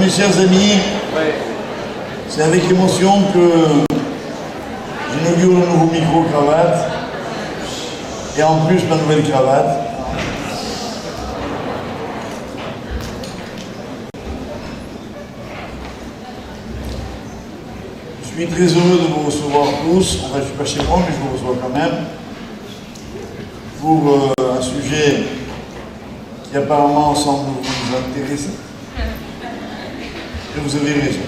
mes chers amis, c'est avec émotion que j'inaugure le nouveau micro-cravate et en plus ma nouvelle cravate. Je suis très heureux de vous recevoir tous. Enfin, je ne suis pas chez moi, mais je vous reçois quand même pour un sujet qui apparemment semble vous intéresser. Et vous avez raison.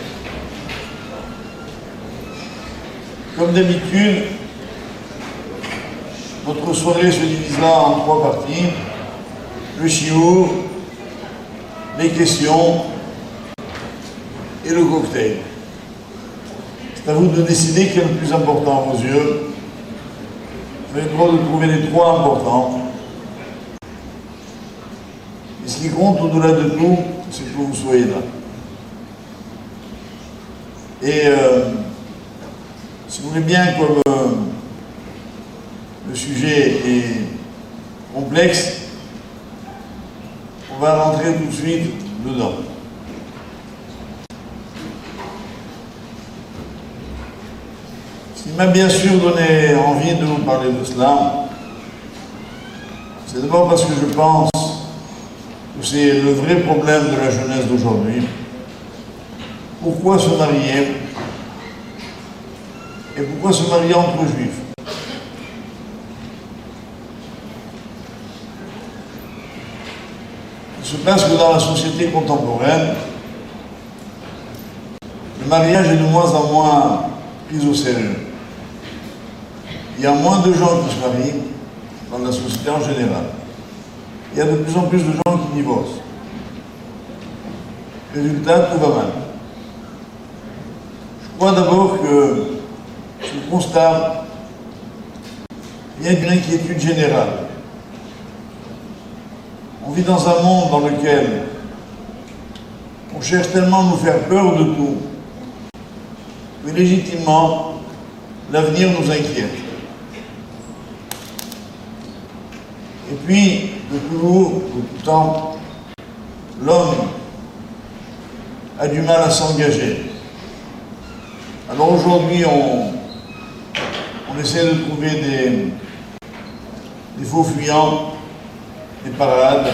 Comme d'habitude, notre soirée se divisera en 3 parties. Le chiour, les questions et le cocktail. C'est à vous de décider quel est le plus important à vos yeux. Vous avez le droit de trouver les 3 importants. Et ce qui compte au-delà de tout, c'est que vous soyez là. Et si vous voulez bien, comme le sujet est complexe, on va rentrer tout de suite dedans. Ce qui m'a bien sûr donné envie de vous parler de cela, c'est d'abord parce que je pense que c'est le vrai problème de la jeunesse d'aujourd'hui. Pourquoi se marier? Et pourquoi se marier entre juifs? Il se passe que dans la société contemporaine, le mariage est de moins en moins pris au sérieux. Il y a moins de gens qui se marient dans la société en général. Il y a de plus en plus de gens qui divorcent. Résultat, tout va mal. Je crois d'abord que ce constat vient d'une inquiétude générale. On vit dans un monde dans lequel on cherche tellement à nous faire peur de tout que légitimement, l'avenir nous inquiète. Et puis, de toujours, de tout temps, l'homme a du mal à s'engager. Alors aujourd'hui, on essaie de trouver des faux fuyants, des parades,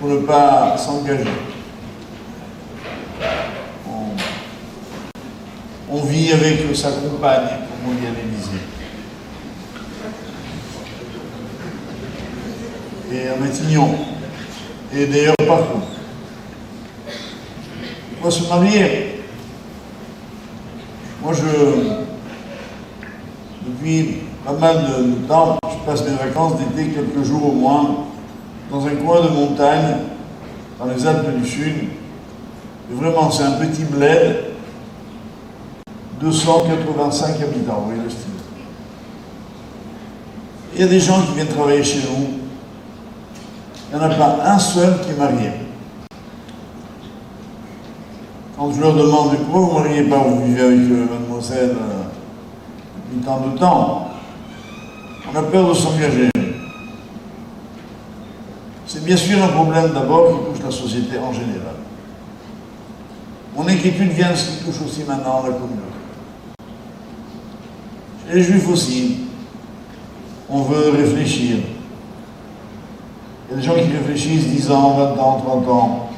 pour ne pas s'engager. On vit avec sa compagne, comme on dit à l'Élysée. Et à Matignon, et d'ailleurs partout. Pourquoi se marier? Moi, depuis pas mal de temps, je passe mes vacances d'été quelques jours au moins dans un coin de montagne, dans les Alpes du Sud. Et vraiment, c'est un petit bled, 285 habitants, vous voyez le style. Il y a des gens qui viennent travailler chez nous. Il n'y en a pas un seul qui est marié. Quand je leur demande pourquoi vous ne mariez pas, vous vivez avec mademoiselle depuis tant de temps, on a peur de s'engager. C'est bien sûr un problème d'abord qui touche la société en général. Mon inquiétude vient de ce qui touche aussi maintenant la communauté. Chez les juifs aussi, on veut réfléchir. Il y a des gens qui réfléchissent 10 ans, 20 ans, 30 ans,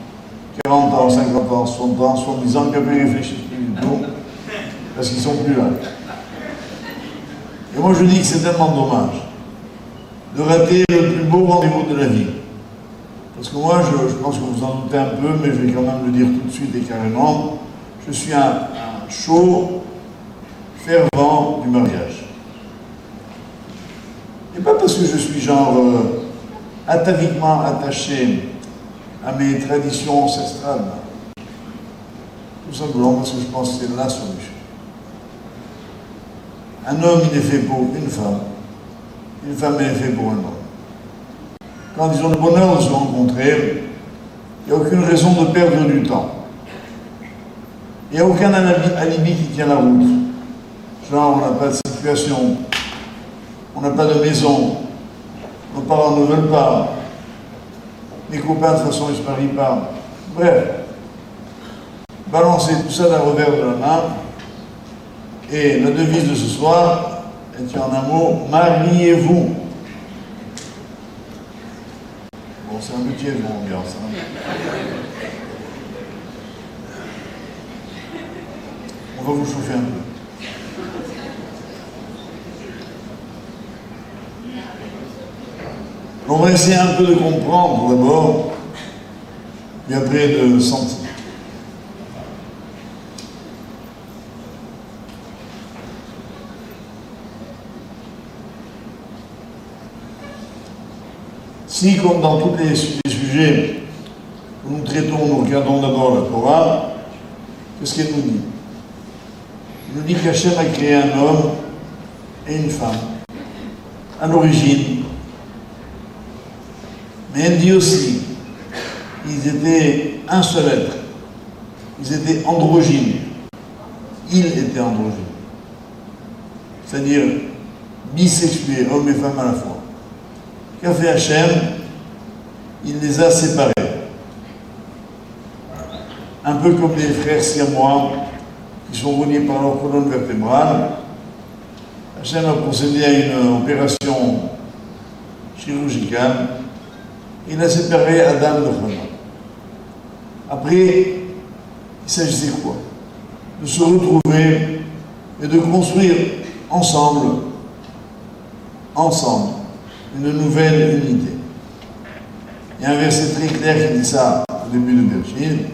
40 ans, 50 ans, 60 ans, 70 ans, qu'après ils réfléchissent plus du tout, parce qu'ils ne sont plus là. Et moi je dis que c'est tellement dommage de rater le plus beau rendez-vous de la vie. Parce que moi, je pense que vous en doutez un peu, mais je vais quand même le dire tout de suite et carrément, je suis un chaud fervent du mariage. Et pas parce que je suis genre ataviquement attaché à mes traditions ancestrales, tout simplement parce que je pense que c'est la solution. Un homme, il est fait pour une femme elle est faite pour un homme. Quand ils ont le bonheur de se rencontrer, il n'y a aucune raison de perdre du temps. Il n'y a aucun alibi qui tient la route. Genre, on n'a pas de situation, on n'a pas de maison, nos parents ne veulent pas, mes copains de toute façon ils ne se marient pas. Bref, balancer tout ça d'un revers de la main. Et la devise de ce soir est en un mot, mariez-vous. Bon, c'est un peu tiède, mon ambiance. Hein. On va vous chauffer un peu. On va essayer un peu de comprendre d'abord, puis après de sentir. Si, comme dans tous les sujets que nous traitons, nous regardons d'abord la Torah, qu'est-ce qu'elle nous dit? Elle nous dit qu'Hachem a créé un homme et une femme, à l'origine. Mais elle dit aussi qu'ils étaient un seul être. Ils étaient androgynes. Il était androgyne. C'est-à-dire bisexués, hommes et femmes à la fois. Qu'a fait Hachem? Il les a séparés. Un peu comme les frères siamois qui sont reliés par leur colonne vertébrale. Hachem a procédé à une opération chirurgicale. Il a séparé Adam de Chana. Après, il s'agissait quoi? De se retrouver et de construire ensemble, une nouvelle unité. Il y a un verset très clair qui dit ça au début de Bereshit.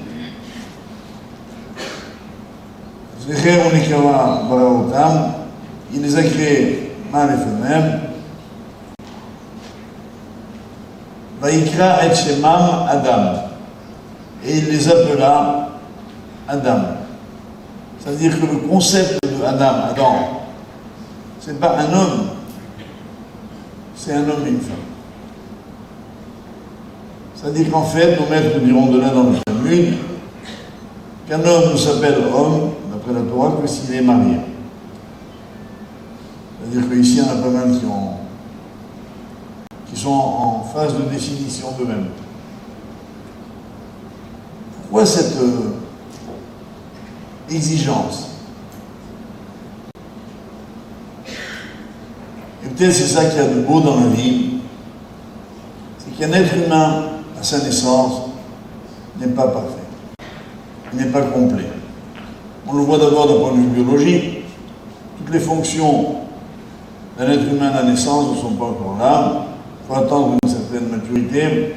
Il les a créés mâles et femelles. Vaïkra et Shemam Adam. Et il les appela Adam. C'est-à-dire que le concept de Adam, c'est pas un homme, c'est un homme et une femme. C'est-à-dire qu'en fait, nos maîtres diront de là dans le Talmud, qu'un homme ne s'appelle homme, d'après la Torah, que s'il est marié. C'est-à-dire qu'ici, il y en a pas mal qui sont en phase de définition d'eux-mêmes. Pourquoi cette exigence? Et peut-être c'est ça qu'il y a de beau dans la vie, c'est qu'un être humain, à sa naissance, n'est pas parfait, n'est pas complet. On le voit d'abord d'un point de vue biologique, toutes les fonctions d'un être humain à la naissance ne sont pas encore là. Il faut attendre une certaine maturité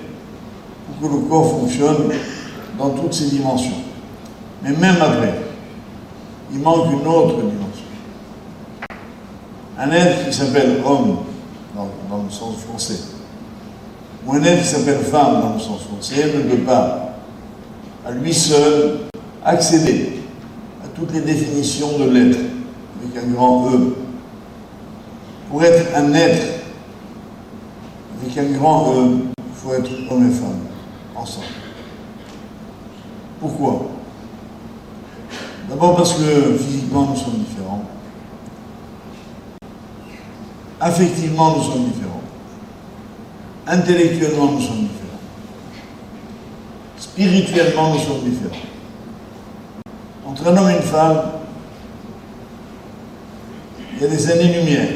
pour que le corps fonctionne dans toutes ses dimensions. Mais même après, il manque une autre dimension. Un être qui s'appelle homme, dans le sens français, ou un être qui s'appelle femme, dans le sens français, ne peut pas, à lui seul, accéder à toutes les définitions de l'être, avec un grand E. Pour être un être, avec un grand E, il faut être homme et femme, ensemble. Pourquoi? D'abord parce que physiquement nous sommes différents. Affectivement nous sommes différents. Intellectuellement nous sommes différents. Spirituellement nous sommes différents. Entre un homme et une femme, il y a des années-lumière.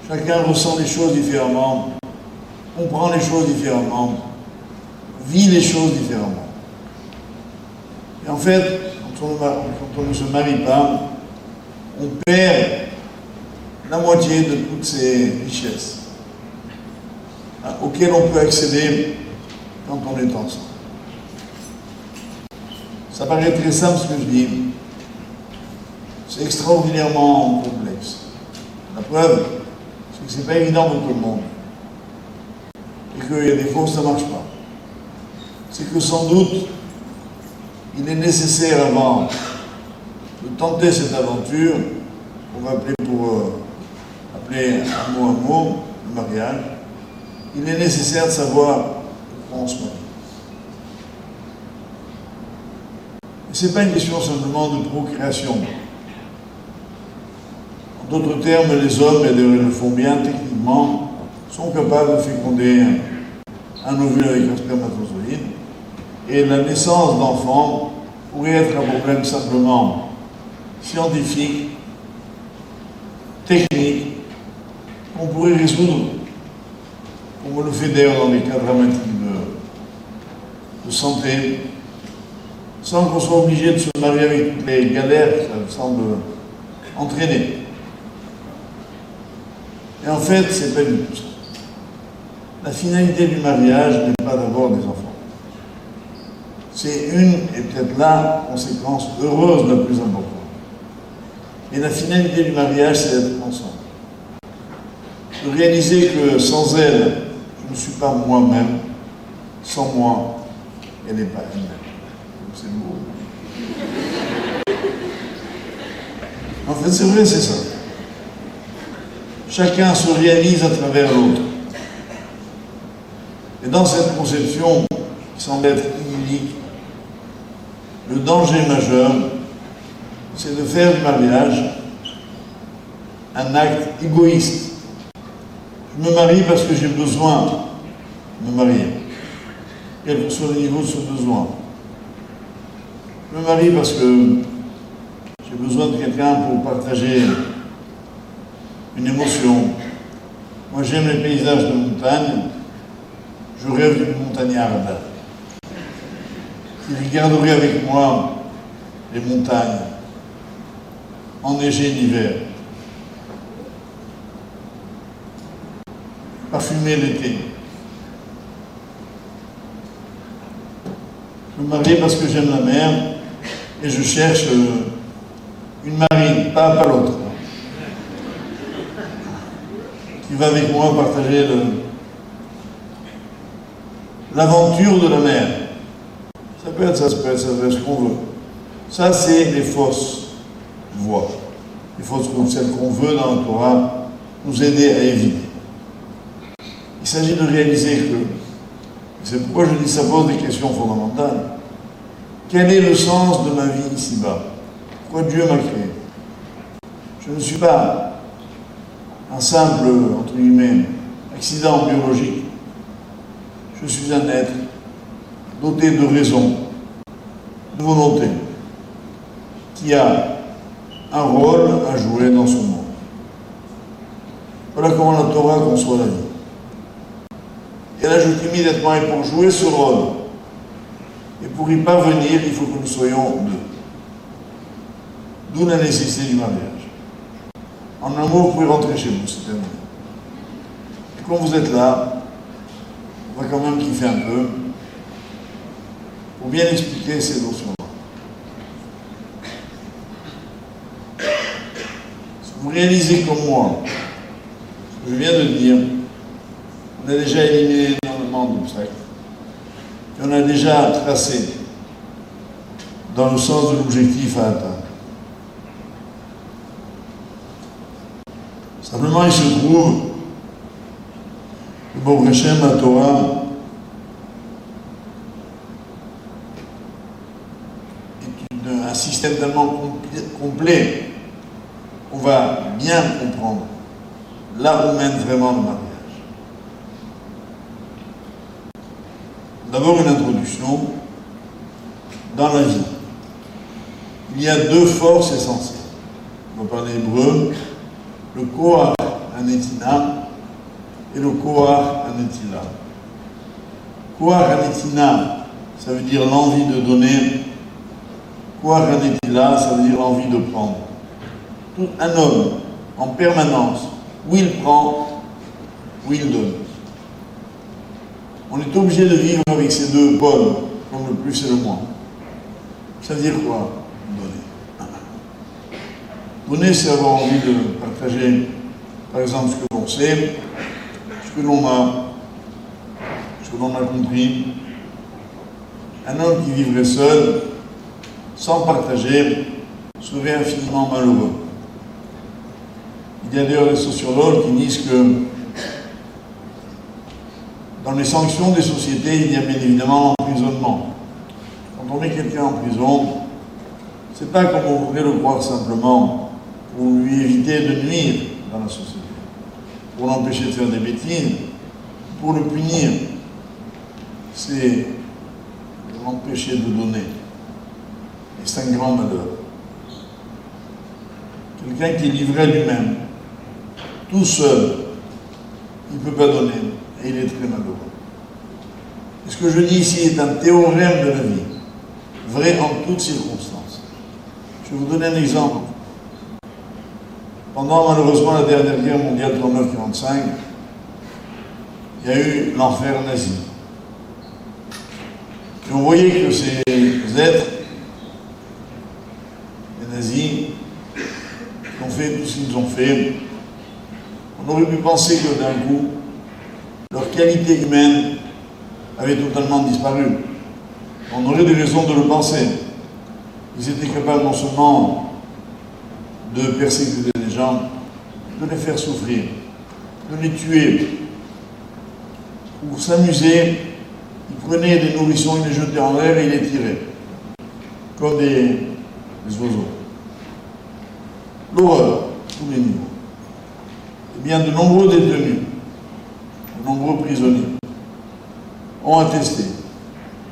Chacun ressent les choses différemment, comprend les choses différemment, vit les choses différemment. Et en fait, quand on ne se marie pas, on perd la moitié de toutes ces richesses auxquelles on peut accéder quand on est ensemble. Ça paraît très simple ce que je dis. C'est extraordinairement complexe. La preuve, c'est que ce n'est pas évident pour tout le monde. Et qu'il y a des fois où ça ne marche pas. C'est que sans doute, il est nécessaire avant de tenter cette aventure, on va appeler appeler un mot, le mariage, il est nécessaire de savoir pourquoi on se marie. Ce n'est pas une question simplement de procréation. En d'autres termes, les hommes, et ils le font bien techniquement, sont capables de féconder un ovule avec un spermatozoïde. et la naissance d'enfants pourrait être un problème simplement scientifique, technique, qu'on pourrait résoudre, comme on le fait d'ailleurs dans les cas dramatiques de santé, sans qu'on soit obligé de se marier avec toutes les galères que ça semble entraîner. Et en fait, c'est pas du tout ça. La finalité du mariage n'est pas d'avoir des enfants. C'est une, et peut-être la conséquence heureuse la plus importante. Et la finalité du mariage, c'est d'être ensemble. De réaliser que sans elle, je ne suis pas moi-même, sans moi, elle n'est pas elle-même. C'est beau. En fait, c'est vrai, c'est ça. Chacun se réalise à travers l'autre. Et dans cette conception qui semble être unique, le danger majeur, c'est de faire du mariage un acte égoïste. Je me marie parce que j'ai besoin de me marier, quel que soit le niveau de ce besoin. Je me marie parce que j'ai besoin de quelqu'un pour partager une émotion. Moi, j'aime les paysages de montagne. Je rêve d'une montagnarde qui regarderait avec moi les montagnes enneigées l'hiver, parfumées l'été. Je me marie parce que j'aime la mer et je cherche une marine, pas l'autre, qui va avec moi partager l'aventure de la mer. Ça peut être ça, ça peut être ce qu'on veut. Ça, c'est les fausses voies. Les fausses routes, celles qu'on veut dans le Torah nous aider à éviter. Il s'agit de réaliser que, c'est pourquoi je dis que ça pose des questions fondamentales. Quel est le sens de ma vie ici-bas? Pourquoi Dieu m'a créé? Je ne suis pas un simple, entre guillemets, accident biologique. Je suis un être doté de raison, de volonté, qui a un rôle à jouer dans son monde. Voilà comment la Torah conçoit la vie. Elle ajoute immédiatement, et pour jouer ce rôle, et pour y parvenir, il faut que nous soyons deux. D'où la nécessité du mariage. En un mot, vous pouvez rentrer chez vous, c'est terminé. Et quand vous êtes là, on va quand même kiffer un peu pour bien expliquer ces notions-là. Si vous réalisez comme moi ce que je viens de dire, on a déjà éliminé énormément d'obstacles et on a déjà tracé dans le sens de l'objectif à atteindre. Simplement, il se trouve que Baruch Hashem, la Torah est un système tellement complet qu'on va bien comprendre là où mène vraiment le mariage. D'abord, une introduction dans la vie. Il y a deux forces essentielles. On va parler hébreu, le Koach Hanetina et le Koach Hanetila. Koach Hanetina, ça veut dire l'envie de donner. Koach Hanetila, ça veut dire l'envie de prendre. Tout un homme, en permanence, où il prend, où il donne. On est obligé de vivre avec ces deux pôles, comme le plus et le moins. Ça veut dire quoi? Donner. Donner, c'est avoir envie de partager, par exemple, ce que l'on sait, ce que l'on a compris. Un homme qui vivrait seul, sans partager, serait infiniment malheureux. Il y a d'ailleurs des sociologues qui disent que dans les sanctions des sociétés, il y a bien évidemment l'emprisonnement. Quand on met quelqu'un en prison, c'est pas comme on voudrait le croire simplement pour lui éviter de nuire dans la société, pour l'empêcher de faire des bêtises, pour le punir. C'est empêché de donner. Et c'est un grand malheur. Quelqu'un qui est livré à lui-même, tout seul, il ne peut pas donner, et il est très malheureux. Et ce que je dis ici est un théorème de la vie, vrai en toutes circonstances. Je vais vous donner un exemple. Pendant malheureusement la dernière guerre mondiale 39-45, il y a eu l'enfer nazi. Et on voyait que ces êtres, les nazis, qui ont fait tout ce qu'ils ont fait, on aurait pu penser que d'un coup, leur qualité humaine avait totalement disparu. On aurait des raisons de le penser. Ils étaient capables non seulement de persécuter les gens, de les faire souffrir, de les tuer. Pour s'amuser, ils prenaient des nourrissons, ils les jetaient en l'air et ils les tiraient, comme des oiseaux. L'horreur, tous les niveaux. Eh bien, de nombreux détenus, de nombreux prisonniers ont attesté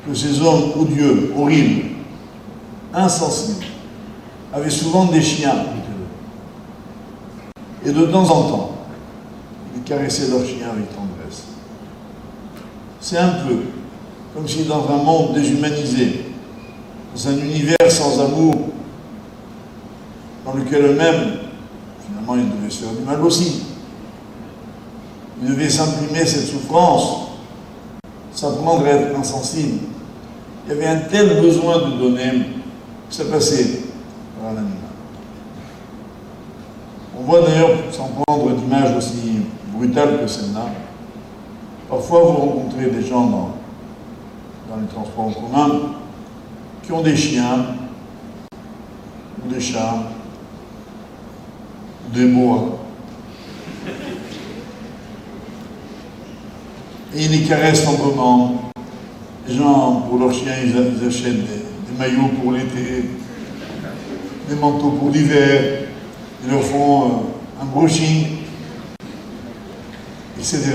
que ces hommes odieux, horribles, insensibles, avaient souvent des chiens à côté d'eux. Et de temps en temps, ils caressaient leurs chiens avec tendresse. C'est un peu comme si dans un monde déshumanisé, dans un univers sans amour, dans lequel eux-mêmes, finalement, ils devaient se faire du mal aussi. Ils devaient s'imprimer cette souffrance, s'apprendre à être insensible. Il y avait un tel besoin de donner que ça passait par un animal. On voit d'ailleurs, sans prendre d'images aussi brutales que celle-là, parfois vous rencontrez des gens dans les transports en commun qui ont des chiens, ou des chats, ou des boas. Et ils les caressent tendrement. Les gens, pour leurs chiens, ils achètent des maillots pour l'été, des manteaux pour l'hiver, ils leur font un brushing, etc.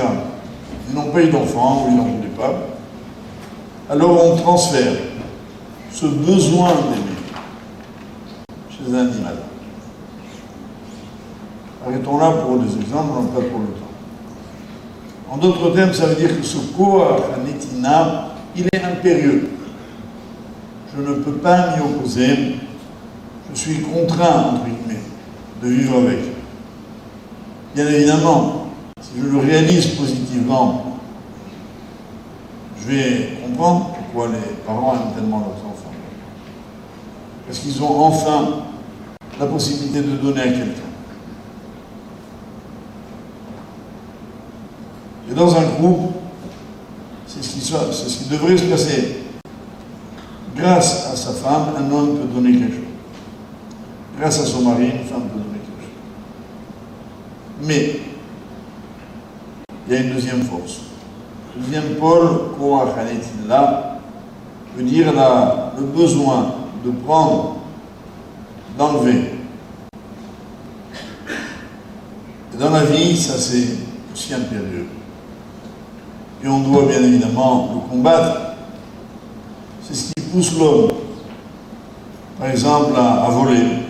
Ils n'ont pas eu d'enfants, ou ils n'en voulaient pas. Alors on transfère ce besoin d'aimer chez un animal. Arrêtons là pour des exemples, non pas pour le temps. En d'autres termes, ça veut dire que ce koach-hanetina, il est impérieux. Je ne peux pas m'y opposer. Je suis contraint, entre guillemets, de vivre avec. Bien évidemment, si je le réalise positivement, je vais comprendre pourquoi les parents aiment tellement leurs enfants. Parce qu'ils ont enfin la possibilité de donner à quelqu'un. Et dans un groupe, c'est ce qui devrait se passer. Grâce à sa femme, un homme peut donner quelque chose. Grâce à son mari, une femme peut donner quelque chose. Mais, il y a une deuxième force. Le deuxième pôle, koach-hanetina, veut dire le besoin de prendre, d'enlever. Et dans la vie, ça c'est aussi impérieux. Et on doit bien évidemment le combattre. C'est ce qui pousse l'homme, par exemple, à voler,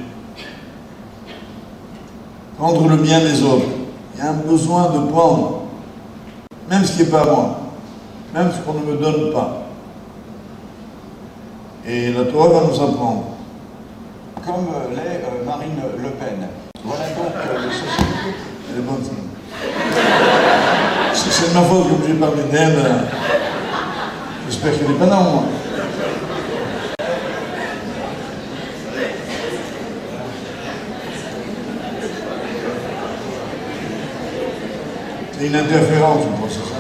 prendre le bien des autres. Il y a un besoin de prendre, même ce qui n'est pas à moi, même ce qu'on ne me donne pas. Et la Torah va nous apprendre. Comme l'est Marine Le Pen. Voilà donc le société. Elle est bonne, ça. C'est de ma faute, comme j'ai parlé d'elle. J'espère qu'elle n'est pas dans moi. C'est une interférence, je pense, c'est ça.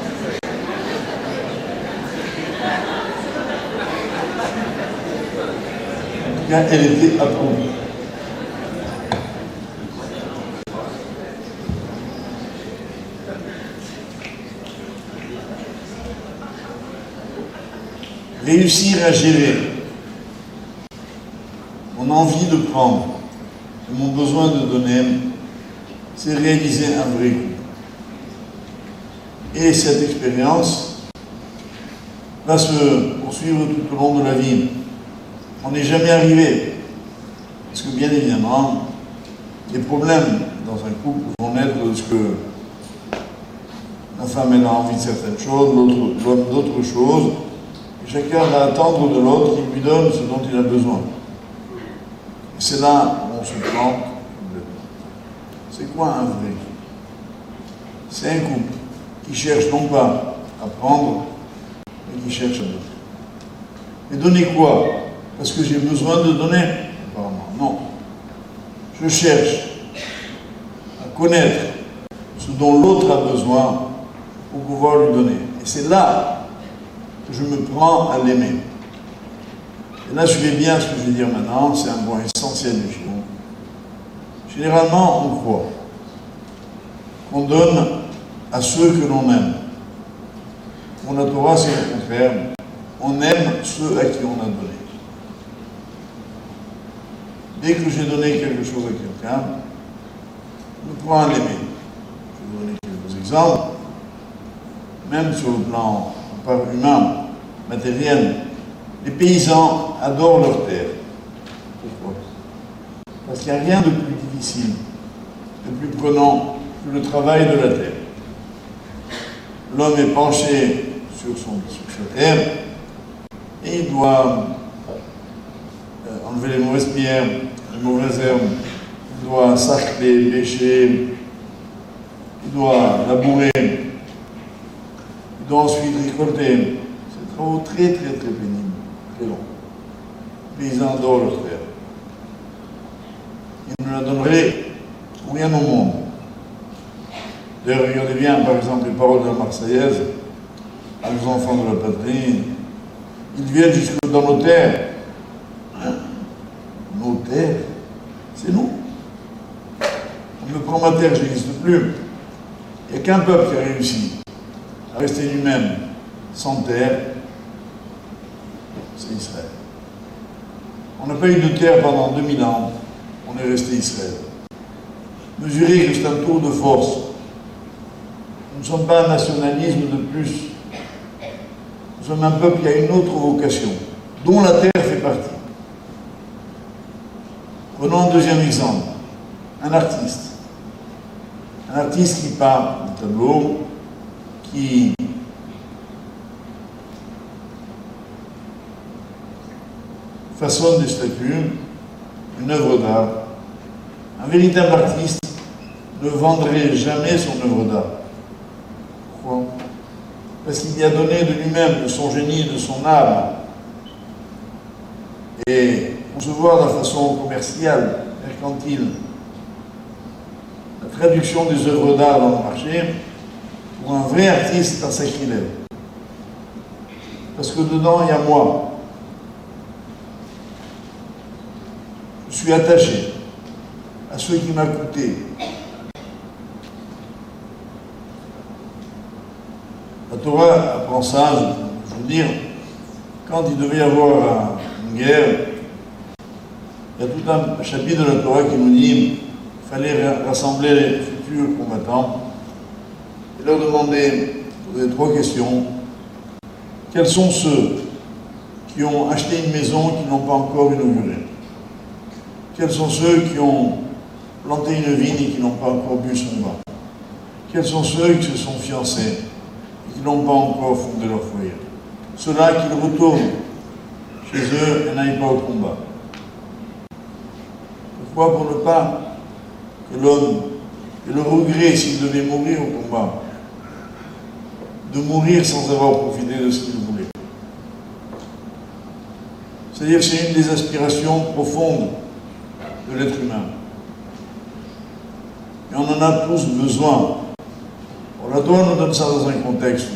En tout cas, elle était approuvée. Réussir à gérer mon envie de prendre et mon besoin de donner, c'est réaliser un vrai coup. Et cette expérience va se poursuivre tout au long de la vie. On n'est jamais arrivé. Parce que bien évidemment, les problèmes dans un couple vont naître de ce que la femme elle a envie de certaines choses, l'homme d'autres choses, et chacun va attendre de l'autre qu'il lui donne ce dont il a besoin. Et c'est là où on se plante complètement. C'est quoi un vrai couple? C'est un couple qui cherche non pas à prendre, mais qui cherche à donner. Mais donner quoi? Parce que j'ai besoin de donner? Apparemment, non. Je cherche à connaître ce dont l'autre a besoin pour pouvoir lui donner. Et c'est là que je me prends à l'aimer. Et là, suivez bien ce que je vais dire maintenant, c'est un point essentiel du Shiron. Généralement, on croit qu'on donne à ceux que l'on aime. Pour la Torah, c'est le contraire. On aime ceux à qui on a donné. Dès que j'ai donné quelque chose à quelqu'un, je me prends à l'aimer. Je vais donner quelques exemples. Même sur le plan humain, matériel, les paysans adorent leur terre. Pourquoi? Parce qu'il n'y a rien de plus difficile, de plus prenant que le travail de la terre. L'homme est penché sur sa terre et il doit enlever les mauvaises pierres, les mauvaises herbes, il doit sarcler, bêcher, il doit labourer, il doit ensuite récolter. C'est un travail très pénible, très long. Les paysans adorent leur terre. Ils ne la donneraient pour rien au monde. D'ailleurs, regardez bien, par exemple, les paroles de la Marseillaise à nos enfants de la patrie. Ils viennent jusque dans nos terres. Hein? Nos terres, c'est nous. On me prend ma terre, je n'existe plus. Il n'y a qu'un peuple qui a réussi à rester lui-même sans terre, c'est Israël. On n'a pas eu de terre pendant 2000 ans, on est resté Israël. Mesurez que c'est un tour de force. Nous ne sommes pas un nationalisme de plus. Nous sommes un peuple qui a une autre vocation, dont la terre fait partie. Prenons un deuxième exemple. Un artiste. Un artiste qui peint un tableau, qui façonne des statues, une œuvre d'art. Un véritable artiste ne vendrait jamais son œuvre d'art. Pourquoi? Parce qu'il y a donné de lui-même, de son génie, de son âme. Et concevoir de façon commerciale, mercantile, la traduction des œuvres d'art dans le marché, pour un vrai artiste, c'est un sacrilège. Parce que dedans, il y a moi. Je suis attaché à ce qui m'a coûté. La Torah apprend ça, je veux dire, quand il devait y avoir une guerre, il y a tout un chapitre de la Torah qui nous dit qu'il fallait rassembler les futurs combattants et leur demander, poser 3 questions. Quels sont ceux qui ont acheté une maison qu'ils n'ont pas encore inaugurée? Quels sont ceux qui ont planté une vigne et qui n'ont pas encore bu son vin? Quels sont ceux qui se sont fiancés et qui n'ont pas encore fondé leur foyer? Ceux-là qui retournent chez eux et n'aillent pas au combat. Pourquoi? Pour ne pas que l'homme ait le regret, s'il devait mourir au combat, de mourir sans avoir profité de ce qu'il voulait. C'est-à-dire que c'est une des aspirations profondes de l'être humain. Et on en a tous besoin. La Torah nous donne ça dans un contexte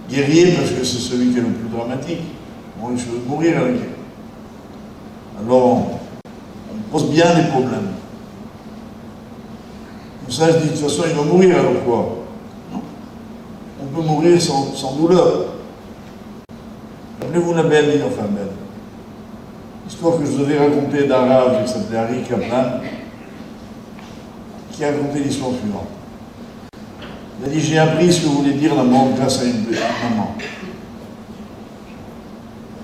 guerrier, parce que c'est celui qui est le plus dramatique. On risque de mourir à la guerre. Alors, on pose bien les problèmes. Comme ça, je dis, de toute façon, il va mourir, alors quoi? Non. On peut mourir sans douleur. Rappelez-vous la belle ligne, enfin belle. L'histoire que je vous avais racontée d'Arabe, qui s'appelait Harry Kaplan, qui a raconté l'histoire suivante. Il a dit, j'ai appris ce que voulait dire la mort grâce à une maman.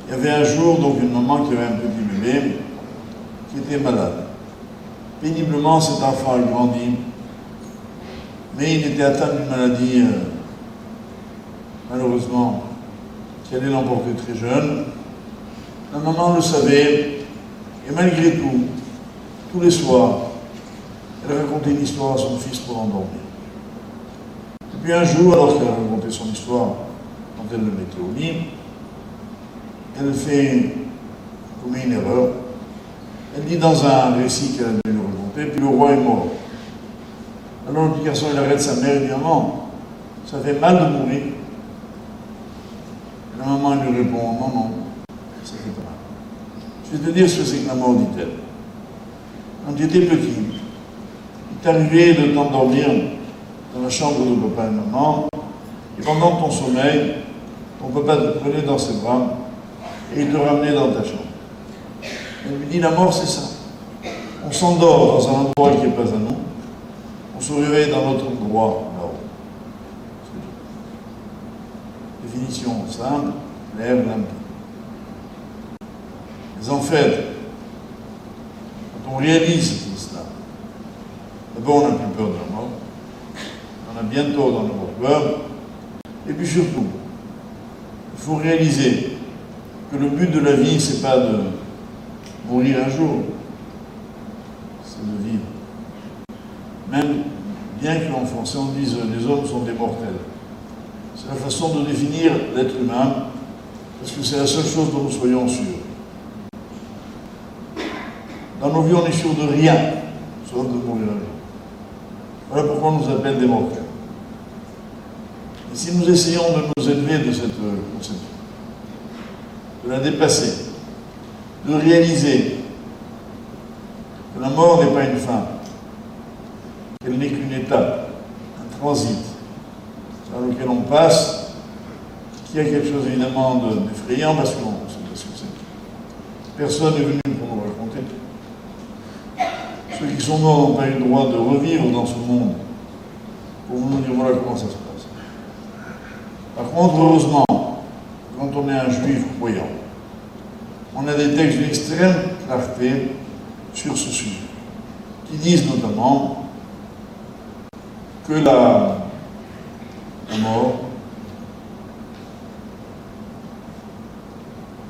Il y avait un jour donc une maman qui avait un petit bébé qui était malade. Péniblement, cet enfant a grandi, mais il était atteint d'une maladie, malheureusement, qui allait l'emporter très jeune. La maman le savait, et malgré tout, tous les soirs, elle racontait une histoire à son fils pour l'endormir. Et puis un jour, alors qu'elle racontait son histoire, quand elle le mettait au lit, elle commet une erreur. Elle dit dans un récit qu'elle a dû lui raconter, puis le roi est mort. Alors le petit garçon, il arrête sa mère et dit, maman, ça fait mal de mourir. Et la maman lui répond, non, non, ça fait pas mal. Je vais te dire ce que c'est que la mort, dit-elle. Quand tu étais petit, il t'arrivait de t'endormir dans la chambre de papa et maman, et pendant ton sommeil, ton papa te prenait dans ses bras et il te ramenait dans ta chambre. Elle lui dit, la mort, c'est ça. On s'endort dans un endroit qui n'est pas à nous, on se réveille dans notre endroit là-haut. Définition simple, claire, limpide. Mais en fait, quand on réalise tout cela, d'abord on n'a plus peur de la mort, on a bientôt dans notre peur, et puis surtout, il faut réaliser que le but de la vie, c'est pas de mourir un jour, c'est de vivre. Même bien qu'en français on dise les hommes sont des mortels. C'est la façon de définir l'être humain, parce que c'est la seule chose dont nous soyons sûrs. Dans nos vies, on est sûr de rien, sauf de mourir un jour. Voilà pourquoi on nous appelle des mortels. Et si nous essayons de nous élever de cette conception, de la dépasser, de réaliser que la mort n'est pas une fin, qu'elle n'est qu'une étape, un transit, par lequel on passe, qui a quelque chose évidemment d'effrayant, parce qu'on sait pas ce que c'est. Personne n'est venu pour nous raconter. Ceux qui sont morts n'ont pas eu le droit de revivre dans ce monde, pour nous dire voilà comment ça se passe. Par contre, heureusement, quand on est un juif croyant, on a des textes d'une extrême clarté sur ce sujet, qui disent notamment que la mort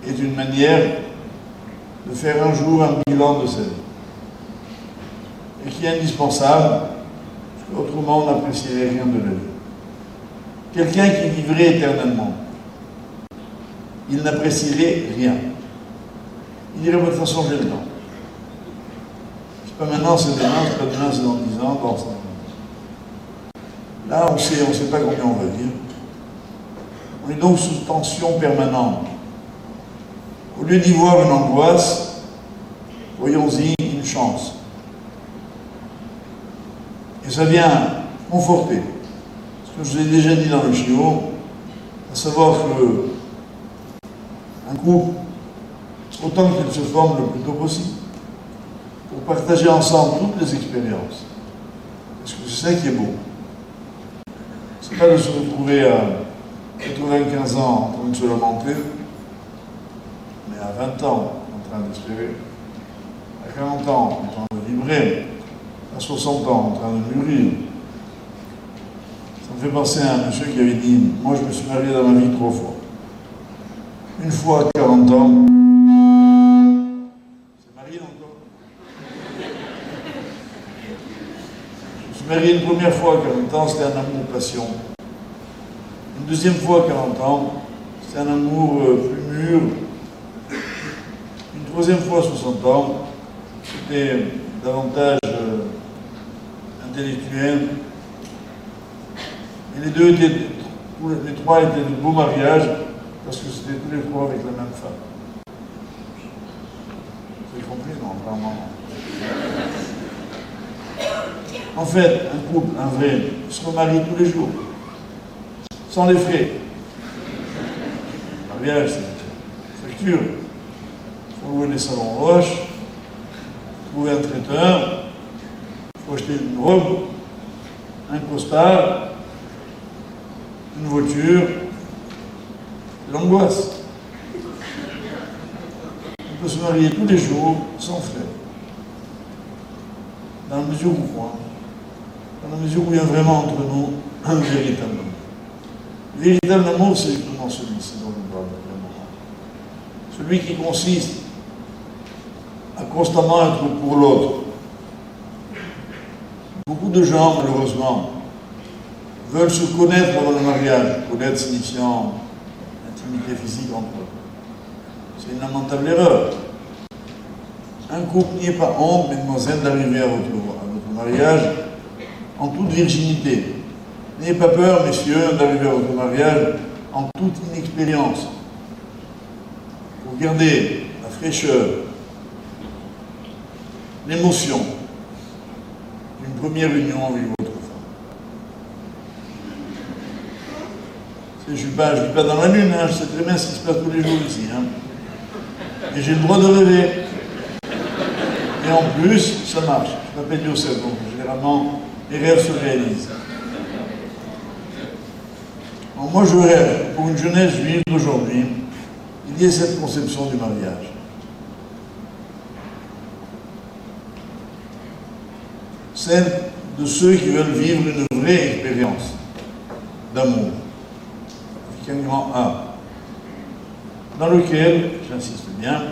est une manière de faire un jour un bilan de sa vie, et qui est indispensable, parce qu'autrement on n'apprécierait rien de la vie. Quelqu'un qui vivrait éternellement, il n'apprécierait rien. Il dirait, de toute façon, j'ai le temps. C'est pas maintenant, c'est demain, c'est pas demain, c'est dans 10 ans, dans 5 ans. Là, on ne sait pas combien on va vivre. On est donc sous tension permanente. Au lieu d'y voir une angoisse, voyons-y une chance. Et ça vient conforter ce que je vous ai déjà dit dans le chiot, à savoir que un couple, autant qu'il se forme le plus tôt possible, pour partager ensemble toutes les expériences. Parce que c'est ça qui est beau. C'est pas de se retrouver à 95 ans en train de se lamenter, mais à 20 ans en train d'espérer, à 40 ans en train de vibrer, à 60 ans en train de mûrir. Ça me fait penser à un monsieur qui avait dit, moi je me suis marié dans ma vie 3 fois. Une fois à 40 ans, c'est marié encore. Je me suis marié une première fois à 40 ans, c'était un amour passion. Une deuxième fois à 40 ans, c'était un amour plus mûr. Une troisième fois à 60 ans, c'était davantage intellectuel. Et les trois étaient de beaux mariages, parce que c'était tous les 3 avec la même femme. Vous avez compris? Non, vraiment. En fait, un couple, un vrai, se remarie tous les jours, sans les frais. Le mariage, c'est une facture. Il faut louer les salons roches, trouver un traiteur, il faut acheter une robe, un costard, une voiture, l'angoisse. peut se marier tous les jours sans frais. Dans la mesure où quoi? Dans la mesure où il y a vraiment entre nous un véritable amour. Le véritable amour, c'est justement celui-ci dont je parle vraiment. Celui qui consiste à constamment être pour l'autre. Beaucoup de gens, malheureusement, veulent se connaître avant le mariage, connaître signifiant intimité physique entre eux. C'est une lamentable erreur. Un couple n'y est pas honte, mesdemoiselles, d'arriver à votre mariage en toute virginité. N'ayez pas peur, messieurs, d'arriver à votre mariage en toute inexpérience. Pour garder la fraîcheur, l'émotion d'une première union avec votre femme. Je ne vis pas dans la lune, hein, je sais très bien ce qui se passe tous les jours ici. Hein. Et j'ai le droit de rêver. Et en plus, ça marche. Je m'appelle Youssef, donc généralement, les rêves se réalisent. Donc moi, je rêve, pour une jeunesse juive d'aujourd'hui, il y ait cette conception du mariage. Celle de ceux qui veulent vivre une vraie expérience d'amour, avec un grand A, dans lequel, j'insiste bien,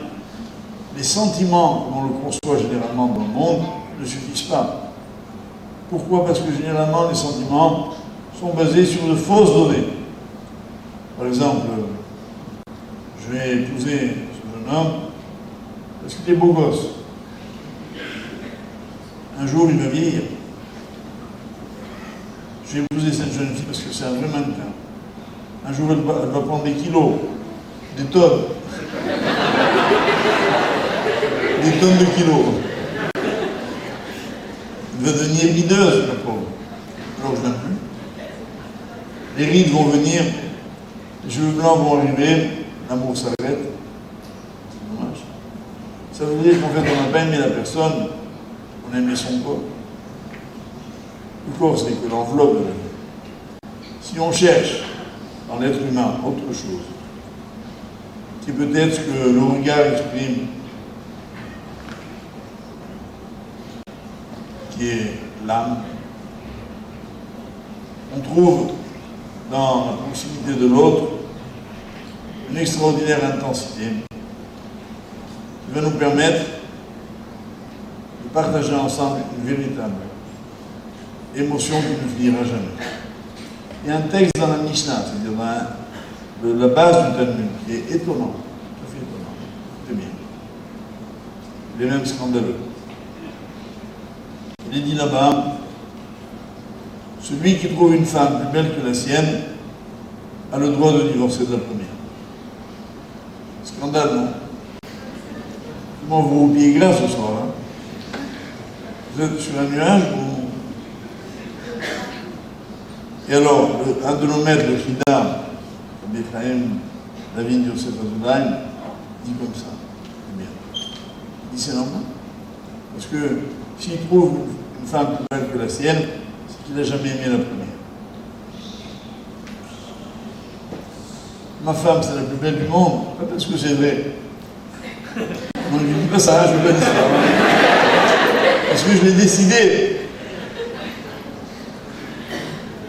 les sentiments, comme on le conçoit généralement dans le monde, ne suffisent pas. Pourquoi? Parce que généralement, les sentiments sont basés sur de fausses données. Par exemple, je vais épouser ce jeune homme parce qu'il est beau gosse. Un jour, il va vieillir. Je vais épouser cette jeune fille parce que c'est un vrai mannequin. Un jour, elle va prendre des kilos, des tonnes. Des tonnes de kilos. Elle va devenir hideuse, la pauvre. Alors je n'aime plus. Les rides vont venir, les cheveux blancs vont arriver, l'amour s'arrête. C'est dommage. Ça veut dire qu'en fait, on n'a pas aimé la personne, on a aimé son corps. Le corps, c'est que l'enveloppe de la vie. Si on cherche dans l'être humain autre chose, c'est peut-être ce que le regard exprime, qui est l'âme. On trouve dans la proximité de l'autre une extraordinaire intensité qui va nous permettre de partager ensemble une véritable émotion qui ne finira jamais. Il y a un texte dans la Mishnah, c'est-à-dire dans la base du Talmud, qui est étonnant, tout à fait étonnant, très bien. Il est même scandaleux. Il est dit là-bas, celui qui trouve une femme plus belle que la sienne a le droit de divorcer de la première. Scandale, non? Comment vous oubliez grâce ce soir, hein? Vous êtes sur un nuage, vous... Et alors, un de nos maîtres, le Chidam, comme Ephraim, David Yosef Azoulaim, dit comme ça. C'est bien. Il dit c'est normal. Parce que s'il trouve une femme plus belle que la sienne, c'est qu'il n'a jamais aimé la première. Ma femme, c'est la plus belle du monde, pas parce que c'est vrai. Non, je ne dis pas ça, je ne veux pas dire ça. Parce que je l'ai décidé.